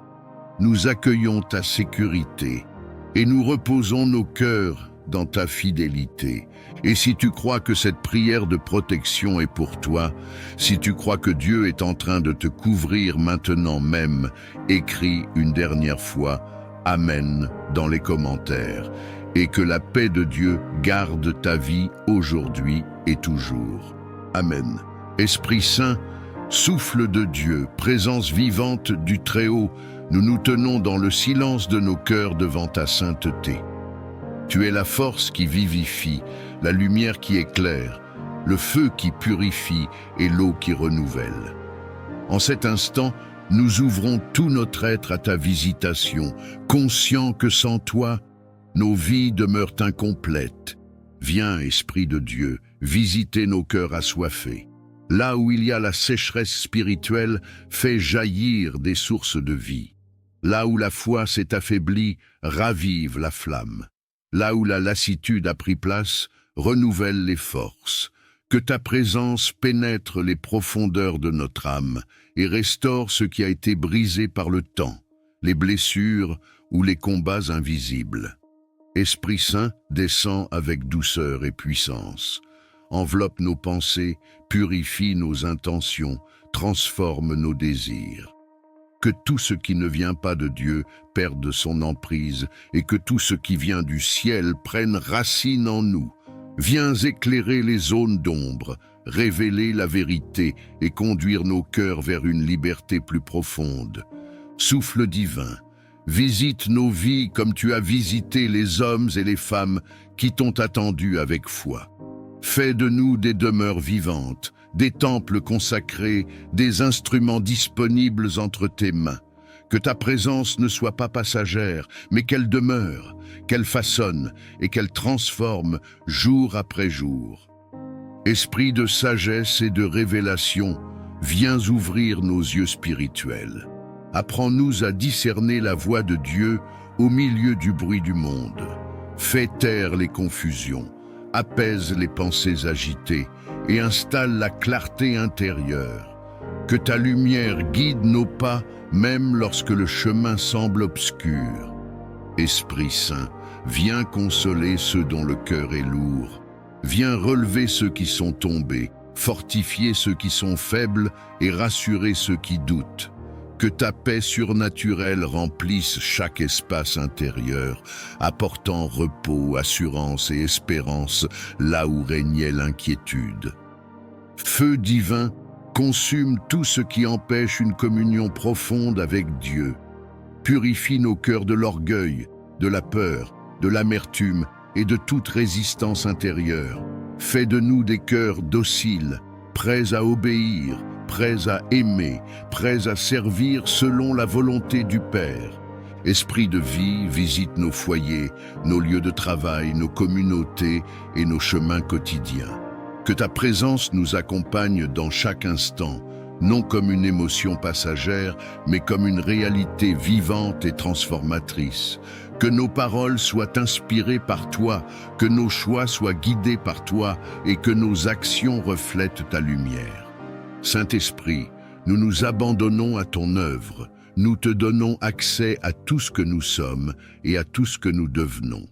nous accueillons ta sécurité et nous reposons nos cœurs dans ta fidélité. Et si tu crois que cette prière de protection est pour toi, si tu crois que Dieu est en train de te couvrir maintenant même, écris une dernière fois « Amen » dans les commentaires, et que la paix de Dieu garde ta vie aujourd'hui et toujours. Amen. Esprit Saint, souffle de Dieu, présence vivante du Très-Haut, nous nous tenons dans le silence de nos cœurs devant ta sainteté. Tu es la force qui vivifie, la lumière qui éclaire, le feu qui purifie et l'eau qui renouvelle. En cet instant, nous ouvrons tout notre être à ta visitation, conscients que sans toi, nos vies demeurent incomplètes. Viens, Esprit de Dieu, visiter nos cœurs assoiffés. Là où il y a la sécheresse spirituelle, fais jaillir des sources de vie. Là où la foi s'est affaiblie, ravive la flamme. Là où la lassitude a pris place, renouvelle les forces. Que ta présence pénètre les profondeurs de notre âme et restaure ce qui a été brisé par le temps, les blessures ou les combats invisibles. Esprit Saint, descend avec douceur et puissance. Enveloppe nos pensées, purifie nos intentions, transforme nos désirs. Que tout ce qui ne vient pas de Dieu perde son emprise et que tout ce qui vient du ciel prenne racine en nous. Viens éclairer les zones d'ombre, révéler la vérité et conduire nos cœurs vers une liberté plus profonde. Souffle divin, visite nos vies comme tu as visité les hommes et les femmes qui t'ont attendu avec foi. Fais de nous des demeures vivantes, des temples consacrés, des instruments disponibles entre tes mains. Que ta présence ne soit pas passagère, mais qu'elle demeure, qu'elle façonne et qu'elle transforme jour après jour. Esprit de sagesse et de révélation, viens ouvrir nos yeux spirituels. Apprends-nous à discerner la voix de Dieu au milieu du bruit du monde. Fais taire les confusions, apaise les pensées agitées et installe la clarté intérieure. Que ta lumière guide nos pas, même lorsque le chemin semble obscur. Esprit Saint, viens consoler ceux dont le cœur est lourd. Viens relever ceux qui sont tombés, fortifier ceux qui sont faibles et rassurer ceux qui doutent. Que ta paix surnaturelle remplisse chaque espace intérieur, apportant repos, assurance et espérance là où régnait l'inquiétude. Feu divin, consume tout ce qui empêche une communion profonde avec Dieu. Purifie nos cœurs de l'orgueil, de la peur, de l'amertume et de toute résistance intérieure. Fais de nous des cœurs dociles, prêts à obéir, prêts à aimer, prêts à servir selon la volonté du Père. Esprit de vie, visite nos foyers, nos lieux de travail, nos communautés et nos chemins quotidiens. Que ta présence nous accompagne dans chaque instant, non comme une émotion passagère, mais comme une réalité vivante et transformatrice. Que nos paroles soient inspirées par toi, que nos choix soient guidés par toi et que nos actions reflètent ta lumière. Saint-Esprit, nous nous abandonnons à ton œuvre, nous te donnons accès à tout ce que nous sommes et à tout ce que nous devenons.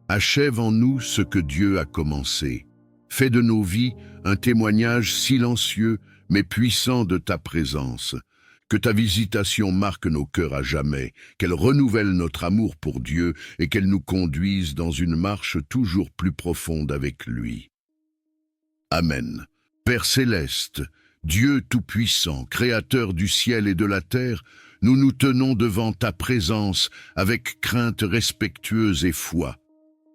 Achève en nous ce que Dieu a commencé. Fais de nos vies un témoignage silencieux mais puissant de ta présence. Que ta visitation marque nos cœurs à jamais, qu'elle renouvelle notre amour pour Dieu et qu'elle nous conduise dans une marche toujours plus profonde avec lui. Amen. Père céleste, Dieu tout-puissant, créateur du ciel et de la terre, nous nous tenons devant ta présence avec crainte respectueuse et foi.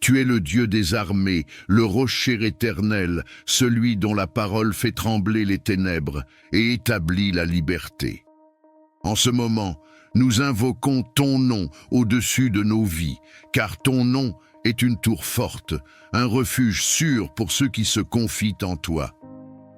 Tu es le Dieu des armées, le rocher éternel, celui dont la parole fait trembler les ténèbres et établit la liberté. En ce moment, nous invoquons ton nom au-dessus de nos vies, car ton nom est une tour forte, un refuge sûr pour ceux qui se confient en toi.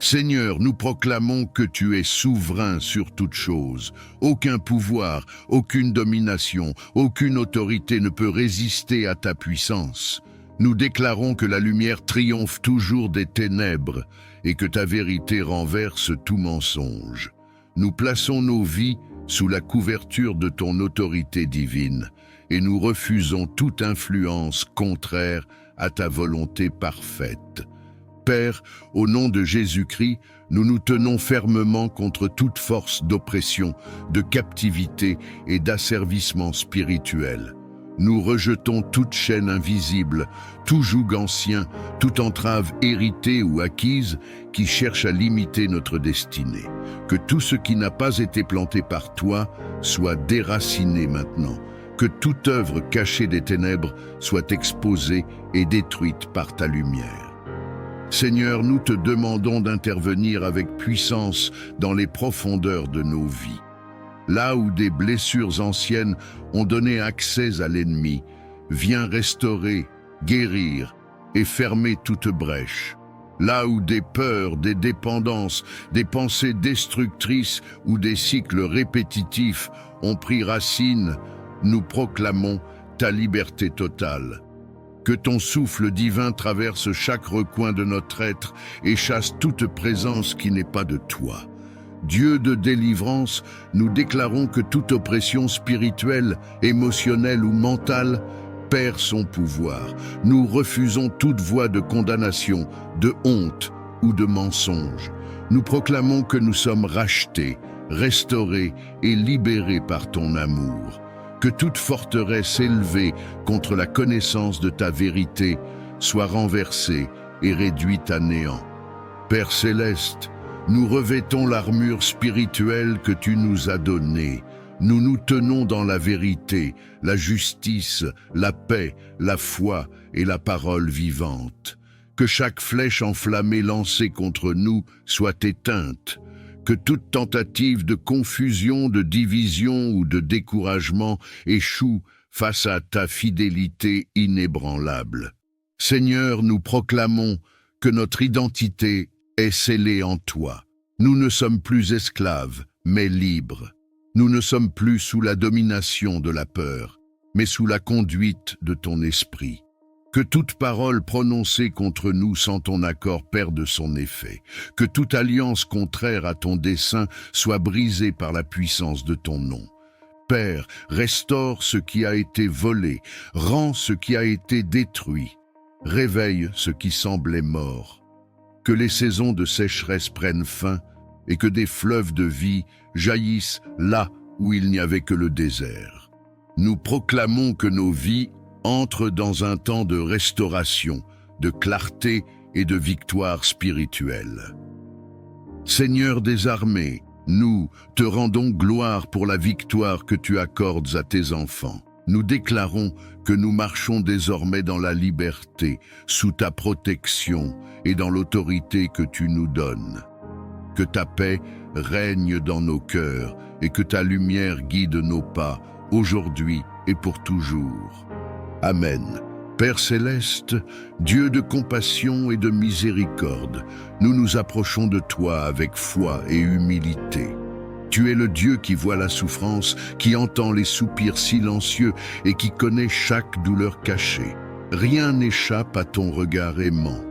Seigneur, nous proclamons que tu es souverain sur toute chose. Aucun pouvoir, aucune domination, aucune autorité ne peut résister à ta puissance. Nous déclarons que la lumière triomphe toujours des ténèbres et que ta vérité renverse tout mensonge. Nous plaçons nos vies sous la couverture de ton autorité divine et nous refusons toute influence contraire à ta volonté parfaite. Père, au nom de Jésus-Christ, nous nous tenons fermement contre toute force d'oppression, de captivité et d'asservissement spirituel. Nous rejetons toute chaîne invisible, tout joug ancien, toute entrave héritée ou acquise qui cherche à limiter notre destinée. Que tout ce qui n'a pas été planté par toi soit déraciné maintenant. Que toute œuvre cachée des ténèbres soit exposée et détruite par ta lumière. Seigneur, nous te demandons d'intervenir avec puissance dans les profondeurs de nos vies. Là où des blessures anciennes ont donné accès à l'ennemi, viens restaurer, guérir et fermer toute brèche. Là où des peurs, des dépendances, des pensées destructrices ou des cycles répétitifs ont pris racine, nous proclamons ta liberté totale. Que ton souffle divin traverse chaque recoin de notre être et chasse toute présence qui n'est pas de toi. Dieu de délivrance, nous déclarons que toute oppression spirituelle, émotionnelle ou mentale perd son pouvoir. Nous refusons toute voie de condamnation, de honte ou de mensonge. Nous proclamons que nous sommes rachetés, restaurés et libérés par ton amour. Que toute forteresse élevée contre la connaissance de ta vérité soit renversée et réduite à néant. Père céleste, nous revêtons l'armure spirituelle que tu nous as donnée. Nous nous tenons dans la vérité, la justice, la paix, la foi et la parole vivante. Que chaque flèche enflammée lancée contre nous soit éteinte. Que toute tentative de confusion, de division ou de découragement échoue face à ta fidélité inébranlable. Seigneur, nous proclamons que notre identité est scellée en toi. Nous ne sommes plus esclaves, mais libres. Nous ne sommes plus sous la domination de la peur, mais sous la conduite de ton esprit. Que toute parole prononcée contre nous sans ton accord perde son effet. Que toute alliance contraire à ton dessein soit brisée par la puissance de ton nom. Père, restaure ce qui a été volé, rends ce qui a été détruit, réveille ce qui semblait mort. Que les saisons de sécheresse prennent fin et que des fleuves de vie jaillissent là où il n'y avait que le désert. Nous proclamons que nos vies entrent dans un temps de restauration, de clarté et de victoire spirituelle. Seigneur des armées, nous te rendons gloire pour la victoire que tu accordes à tes enfants. Nous déclarons que nous marchons désormais dans la liberté, sous ta protection et dans l'autorité que tu nous donnes. Que ta paix règne dans nos cœurs et que ta lumière guide nos pas, aujourd'hui et pour toujours. Amen. Père céleste, Dieu de compassion et de miséricorde, nous nous approchons de toi avec foi et humilité. Tu es le Dieu qui voit la souffrance, qui entend les soupirs silencieux et qui connaît chaque douleur cachée. Rien n'échappe à ton regard aimant.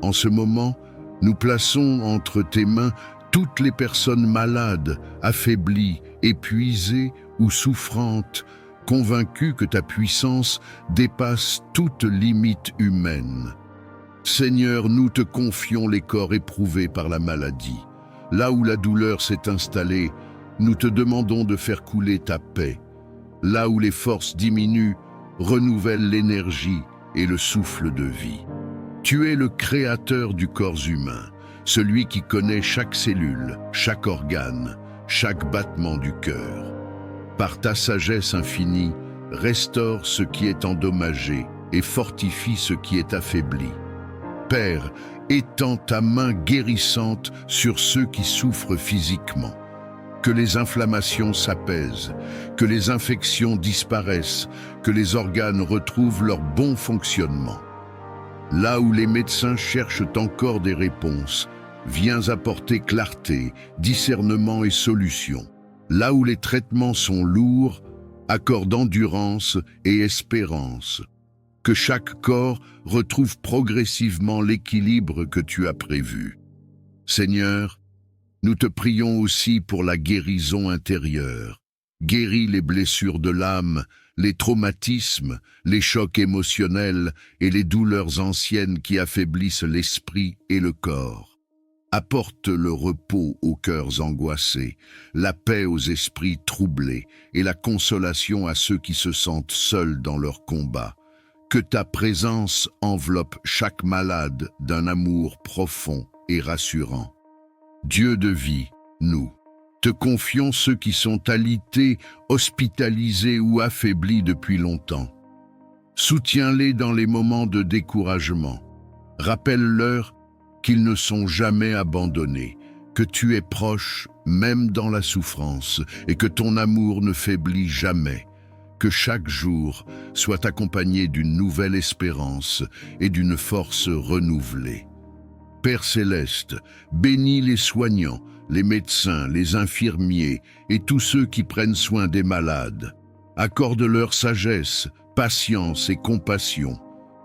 En ce moment, nous plaçons entre tes mains toutes les personnes malades, affaiblies, épuisées ou souffrantes, convaincues que ta puissance dépasse toute limite humaine. Seigneur, nous te confions les corps éprouvés par la maladie. Là où la douleur s'est installée, nous te demandons de faire couler ta paix. Là où les forces diminuent, renouvelle l'énergie et le souffle de vie. Tu es le créateur du corps humain, celui qui connaît chaque cellule, chaque organe, chaque battement du cœur. Par ta sagesse infinie, restaure ce qui est endommagé et fortifie ce qui est affaibli. Père, étends ta main guérissante sur ceux qui souffrent physiquement. Que les inflammations s'apaisent, que les infections disparaissent, que les organes retrouvent leur bon fonctionnement. Là où les médecins cherchent encore des réponses, viens apporter clarté, discernement et solution. Là où les traitements sont lourds, accorde endurance et espérance. Que chaque corps retrouve progressivement l'équilibre que tu as prévu. Seigneur, nous te prions aussi pour la guérison intérieure. Guéris les blessures de l'âme, les traumatismes, les chocs émotionnels et les douleurs anciennes qui affaiblissent l'esprit et le corps. Apporte le repos aux cœurs angoissés, la paix aux esprits troublés et la consolation à ceux qui se sentent seuls dans leur combat. Que ta présence enveloppe chaque malade d'un amour profond et rassurant. Dieu de vie, nous te confions ceux qui sont alités, hospitalisés ou affaiblis depuis longtemps. Soutiens-les dans les moments de découragement. Rappelle-leur qu'ils ne sont jamais abandonnés, que tu es proche même dans la souffrance et que ton amour ne faiblit jamais. Que chaque jour soit accompagné d'une nouvelle espérance et d'une force renouvelée. Père céleste, bénis les soignants, les médecins, les infirmiers et tous ceux qui prennent soin des malades. Accorde-leur sagesse, patience et compassion.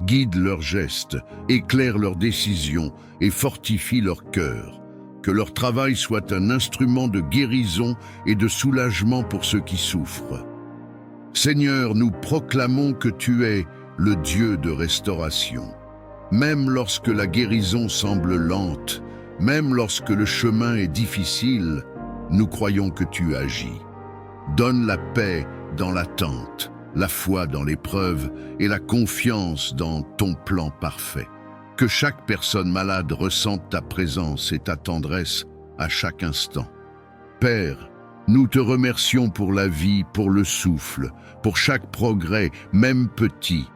Guide leurs gestes, éclaire leurs décisions et fortifie leur cœur. Que leur travail soit un instrument de guérison et de soulagement pour ceux qui souffrent. Seigneur, nous proclamons que tu es le Dieu de restauration. Même lorsque la guérison semble lente, même lorsque le chemin est difficile, nous croyons que tu agis. Donne la paix dans l'attente, la foi dans l'épreuve et la confiance dans ton plan parfait. Que chaque personne malade ressente ta présence et ta tendresse à chaque instant. Père, nous te remercions pour la vie, pour le souffle, pour chaque progrès, même petit.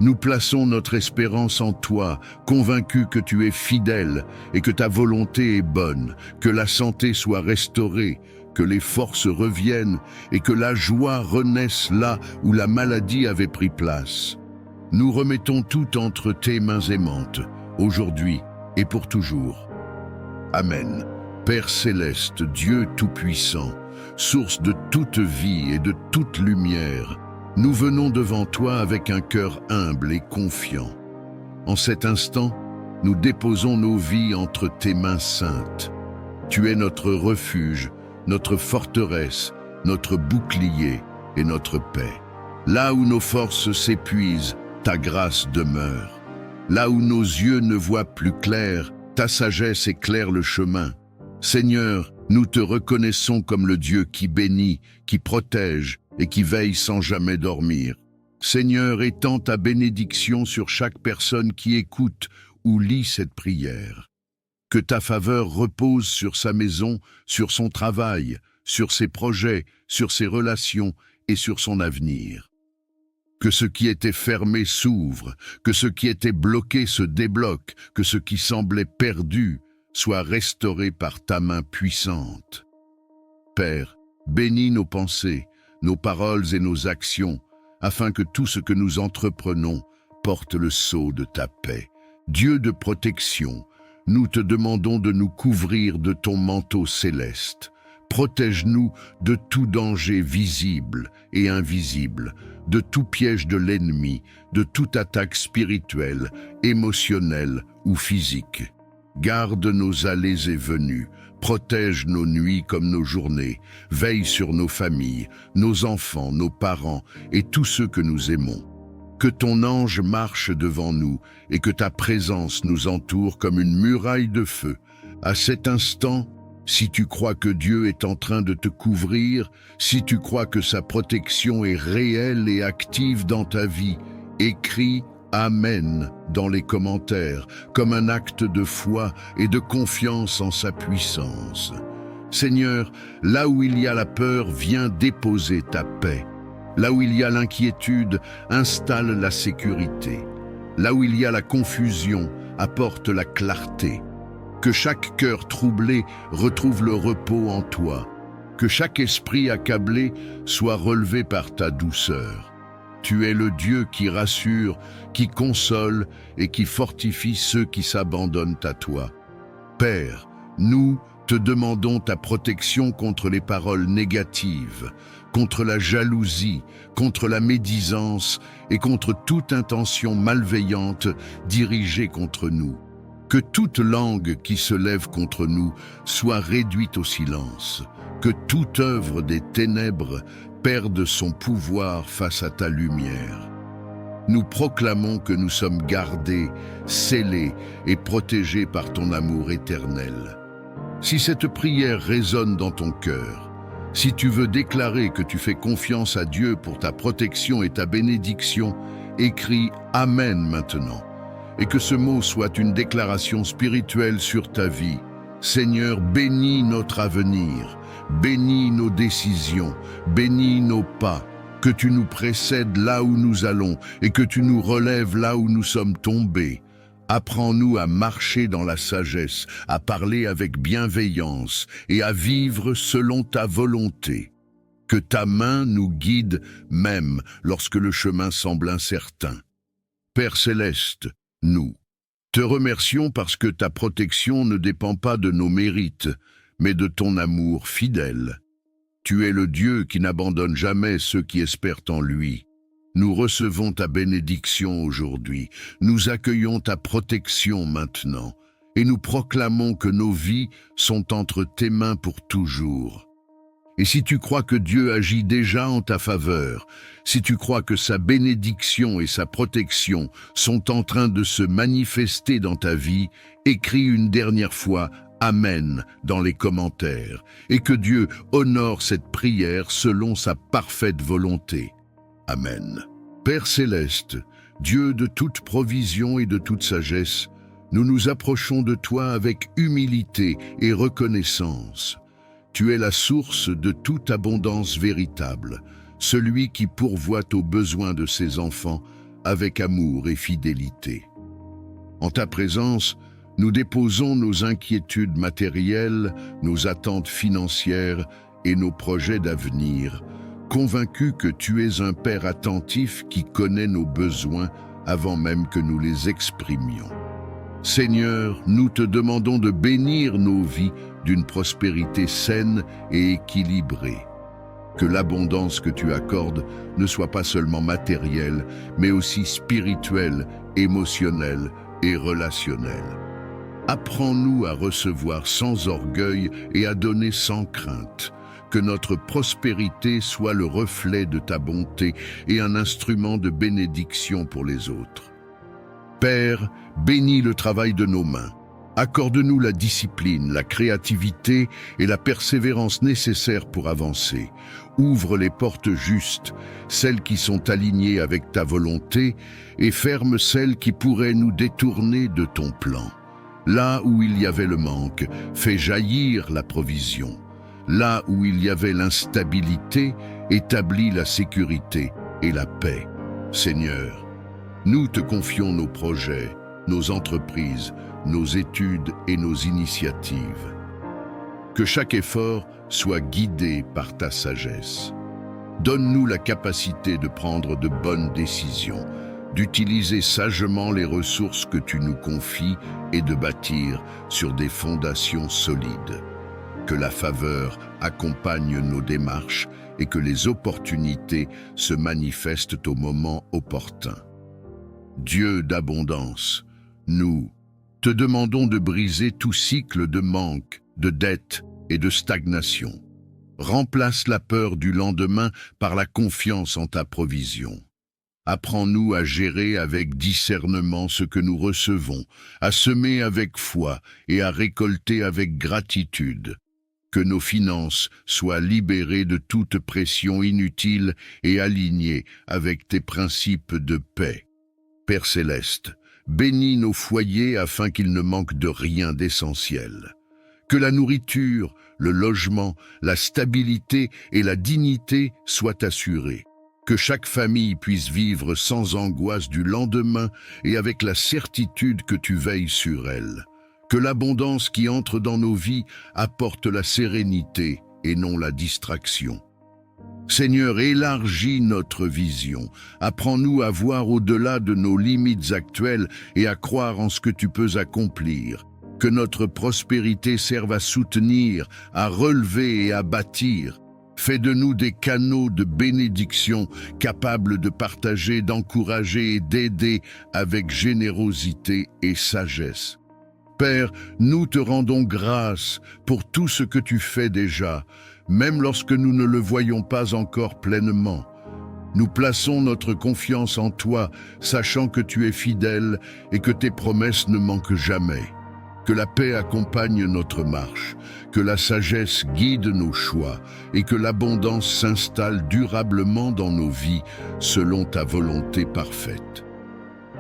Nous plaçons notre espérance en toi, convaincus que tu es fidèle et que ta volonté est bonne, que la santé soit restaurée, que les forces reviennent et que la joie renaisse là où la maladie avait pris place. Nous remettons tout entre tes mains aimantes, aujourd'hui et pour toujours. Amen. Père céleste, Dieu tout-puissant, source de toute vie et de toute lumière, nous venons devant toi avec un cœur humble et confiant. En cet instant, nous déposons nos vies entre tes mains saintes. Tu es notre refuge, notre forteresse, notre bouclier et notre paix. Là où nos forces s'épuisent, ta grâce demeure. Là où nos yeux ne voient plus clair, ta sagesse éclaire le chemin. Seigneur, nous te reconnaissons comme le Dieu qui bénit, qui protège et qui veille sans jamais dormir. Seigneur, étends ta bénédiction sur chaque personne qui écoute ou lit cette prière. Que ta faveur repose sur sa maison, sur son travail, sur ses projets, sur ses relations et sur son avenir. Que ce qui était fermé s'ouvre, que ce qui était bloqué se débloque, que ce qui semblait perdu soit restauré par ta main puissante. Père, bénis nos pensées, nos paroles et nos actions, afin que tout ce que nous entreprenons porte le sceau de ta paix. Dieu de protection, nous te demandons de nous couvrir de ton manteau céleste. Protège-nous de tout danger visible et invisible, de tout piège de l'ennemi, de toute attaque spirituelle, émotionnelle ou physique. Garde nos allées et venues, protège nos nuits comme nos journées, veille sur nos familles, nos enfants, nos parents et tous ceux que nous aimons. Que ton ange marche devant nous et que ta présence nous entoure comme une muraille de feu. À cet instant, si tu crois que Dieu est en train de te couvrir, si tu crois que sa protection est réelle et active dans ta vie, écris Amen dans les commentaires, comme un acte de foi et de confiance en sa puissance. Seigneur, là où il y a la peur, viens déposer ta paix. Là où il y a l'inquiétude, installe la sécurité. Là où il y a la confusion, apporte la clarté. Que chaque cœur troublé retrouve le repos en toi. Que chaque esprit accablé soit relevé par ta douceur. Tu es le Dieu qui rassure, qui console et qui fortifie ceux qui s'abandonnent à toi. Père, nous te demandons ta protection contre les paroles négatives, contre la jalousie, contre la médisance et contre toute intention malveillante dirigée contre nous. Que toute langue qui se lève contre nous soit réduite au silence. Que toute œuvre des ténèbres perde son pouvoir face à ta lumière. Nous proclamons que nous sommes gardés, scellés et protégés par ton amour éternel. Si cette prière résonne dans ton cœur, si tu veux déclarer que tu fais confiance à Dieu pour ta protection et ta bénédiction, écris « Amen » maintenant, et que ce mot soit une déclaration spirituelle sur ta vie. Seigneur, bénis notre avenir, bénis nos décisions, bénis nos pas, que tu nous précèdes là où nous allons et que tu nous relèves là où nous sommes tombés. Apprends-nous à marcher dans la sagesse, à parler avec bienveillance et à vivre selon ta volonté. Que ta main nous guide même lorsque le chemin semble incertain. Père céleste, nous te remercions parce que ta protection ne dépend pas de nos mérites, mais de ton amour fidèle. Tu es le Dieu qui n'abandonne jamais ceux qui espèrent en lui. Nous recevons ta bénédiction aujourd'hui, nous accueillons ta protection maintenant, et nous proclamons que nos vies sont entre tes mains pour toujours. Et si tu crois que Dieu agit déjà en ta faveur, si tu crois que sa bénédiction et sa protection sont en train de se manifester dans ta vie, écris une dernière fois « Amen » dans les commentaires, et que Dieu honore cette prière selon sa parfaite volonté. Amen. Père céleste, Dieu de toute provision et de toute sagesse, nous nous approchons de toi avec humilité et reconnaissance. Tu es la source de toute abondance véritable, celui qui pourvoit aux besoins de ses enfants avec amour et fidélité. En ta présence, nous déposons nos inquiétudes matérielles, nos attentes financières et nos projets d'avenir, convaincus que tu es un Père attentif qui connaît nos besoins avant même que nous les exprimions. Seigneur, nous te demandons de bénir nos vies d'une prospérité saine et équilibrée. Que l'abondance que tu accordes ne soit pas seulement matérielle, mais aussi spirituelle, émotionnelle et relationnelle. Apprends-nous à recevoir sans orgueil et à donner sans crainte. Que notre prospérité soit le reflet de ta bonté et un instrument de bénédiction pour les autres. Père, bénis le travail de nos mains. Accorde-nous la discipline, la créativité et la persévérance nécessaires pour avancer. Ouvre les portes justes, celles qui sont alignées avec ta volonté, et ferme celles qui pourraient nous détourner de ton plan. Là où il y avait le manque, fais jaillir la provision. Là où il y avait l'instabilité, établis la sécurité et la paix. Seigneur, nous te confions nos projets, nos entreprises, nos études et nos initiatives. Que chaque effort soit guidé par ta sagesse. Donne-nous la capacité de prendre de bonnes décisions, d'utiliser sagement les ressources que tu nous confies et de bâtir sur des fondations solides. Que la faveur accompagne nos démarches et que les opportunités se manifestent au moment opportun. Dieu d'abondance, nous te demandons de briser tout cycle de manque, de dette et de stagnation. Remplace la peur du lendemain par la confiance en ta provision. Apprends-nous à gérer avec discernement ce que nous recevons, à semer avec foi et à récolter avec gratitude. Que nos finances soient libérées de toute pression inutile et alignées avec tes principes de paix. Père céleste, bénis nos foyers afin qu'ils ne manquent de rien d'essentiel. Que la nourriture, le logement, la stabilité et la dignité soient assurés. Que chaque famille puisse vivre sans angoisse du lendemain et avec la certitude que tu veilles sur elle. Que l'abondance qui entre dans nos vies apporte la sérénité et non la distraction. Seigneur, élargis notre vision. Apprends-nous à voir au-delà de nos limites actuelles et à croire en ce que tu peux accomplir. Que notre prospérité serve à soutenir, à relever et à bâtir. Fais de nous des canaux de bénédiction capables de partager, d'encourager et d'aider avec générosité et sagesse. Père, nous te rendons grâce pour tout ce que tu fais déjà, même lorsque nous ne le voyons pas encore pleinement. Nous plaçons notre confiance en toi, sachant que tu es fidèle et que tes promesses ne manquent jamais. Que la paix accompagne notre marche, que la sagesse guide nos choix et que l'abondance s'installe durablement dans nos vies selon ta volonté parfaite.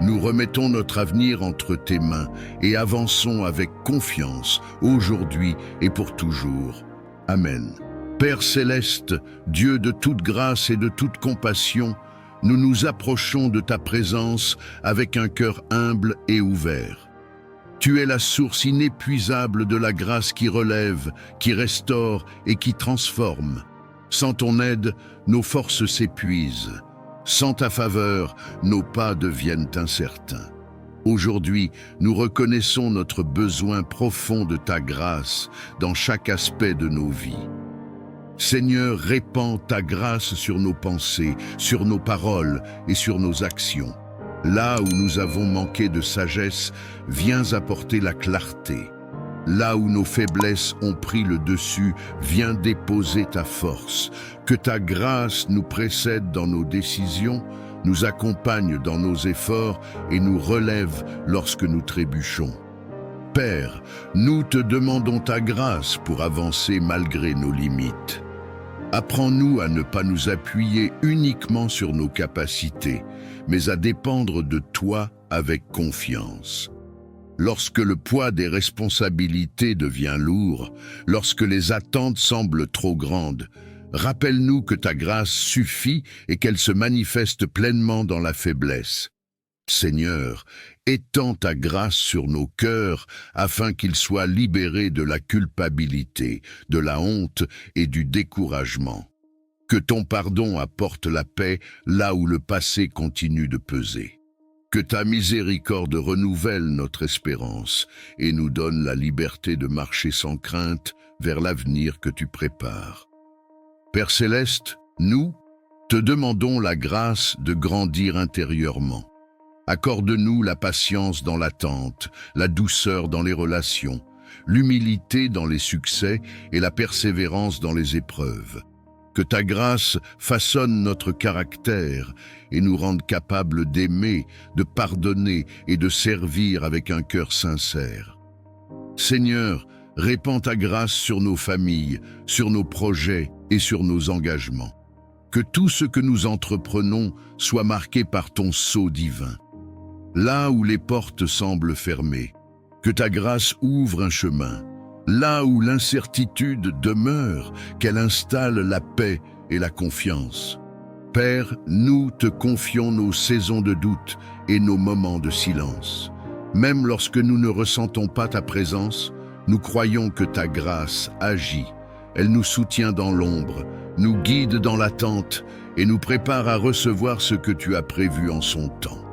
Nous remettons notre avenir entre tes mains et avançons avec confiance aujourd'hui et pour toujours. Amen. Père céleste, Dieu de toute grâce et de toute compassion, nous nous approchons de ta présence avec un cœur humble et ouvert. Tu es la source inépuisable de la grâce qui relève, qui restaure et qui transforme. Sans ton aide, nos forces s'épuisent. Sans ta faveur, nos pas deviennent incertains. Aujourd'hui, nous reconnaissons notre besoin profond de ta grâce dans chaque aspect de nos vies. Seigneur, répands ta grâce sur nos pensées, sur nos paroles et sur nos actions. Là où nous avons manqué de sagesse, viens apporter la clarté. Là où nos faiblesses ont pris le dessus, viens déposer ta force. Que ta grâce nous précède dans nos décisions, nous accompagne dans nos efforts et nous relève lorsque nous trébuchons. Père, nous te demandons ta grâce pour avancer malgré nos limites. Apprends-nous à ne pas nous appuyer uniquement sur nos capacités, mais à dépendre de toi avec confiance. Lorsque le poids des responsabilités devient lourd, lorsque les attentes semblent trop grandes, rappelle-nous que ta grâce suffit et qu'elle se manifeste pleinement dans la faiblesse. Seigneur, étends ta grâce sur nos cœurs afin qu'ils soient libérés de la culpabilité, de la honte et du découragement. Que ton pardon apporte la paix là où le passé continue de peser. Que ta miséricorde renouvelle notre espérance et nous donne la liberté de marcher sans crainte vers l'avenir que tu prépares. Père céleste, nous te demandons la grâce de grandir intérieurement. Accorde-nous la patience dans l'attente, la douceur dans les relations, l'humilité dans les succès et la persévérance dans les épreuves. Que ta grâce façonne notre caractère et nous rende capables d'aimer, de pardonner et de servir avec un cœur sincère. Seigneur, répands ta grâce sur nos familles, sur nos projets et sur nos engagements. Que tout ce que nous entreprenons soit marqué par ton sceau divin. Là où les portes semblent fermées, que ta grâce ouvre un chemin. Là où l'incertitude demeure, qu'elle installe la paix et la confiance. Père, nous te confions nos saisons de doute et nos moments de silence. Même lorsque nous ne ressentons pas ta présence, nous croyons que ta grâce agit. Elle nous soutient dans l'ombre, nous guide dans l'attente et nous prépare à recevoir ce que tu as prévu en son temps.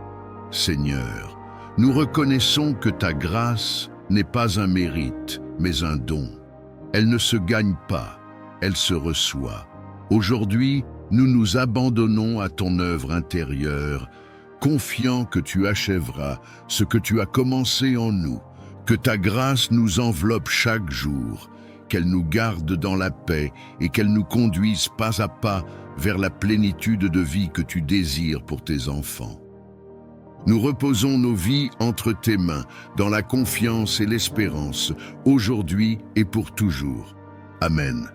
Seigneur, nous reconnaissons que ta grâce n'est pas un mérite, mais un don. Elle ne se gagne pas, elle se reçoit. Aujourd'hui, nous nous abandonnons à ton œuvre intérieure, confiant que tu achèveras ce que tu as commencé en nous, que ta grâce nous enveloppe chaque jour, qu'elle nous garde dans la paix et qu'elle nous conduise pas à pas vers la plénitude de vie que tu désires pour tes enfants. Nous reposons nos vies entre tes mains, dans la confiance et l'espérance, aujourd'hui et pour toujours. Amen.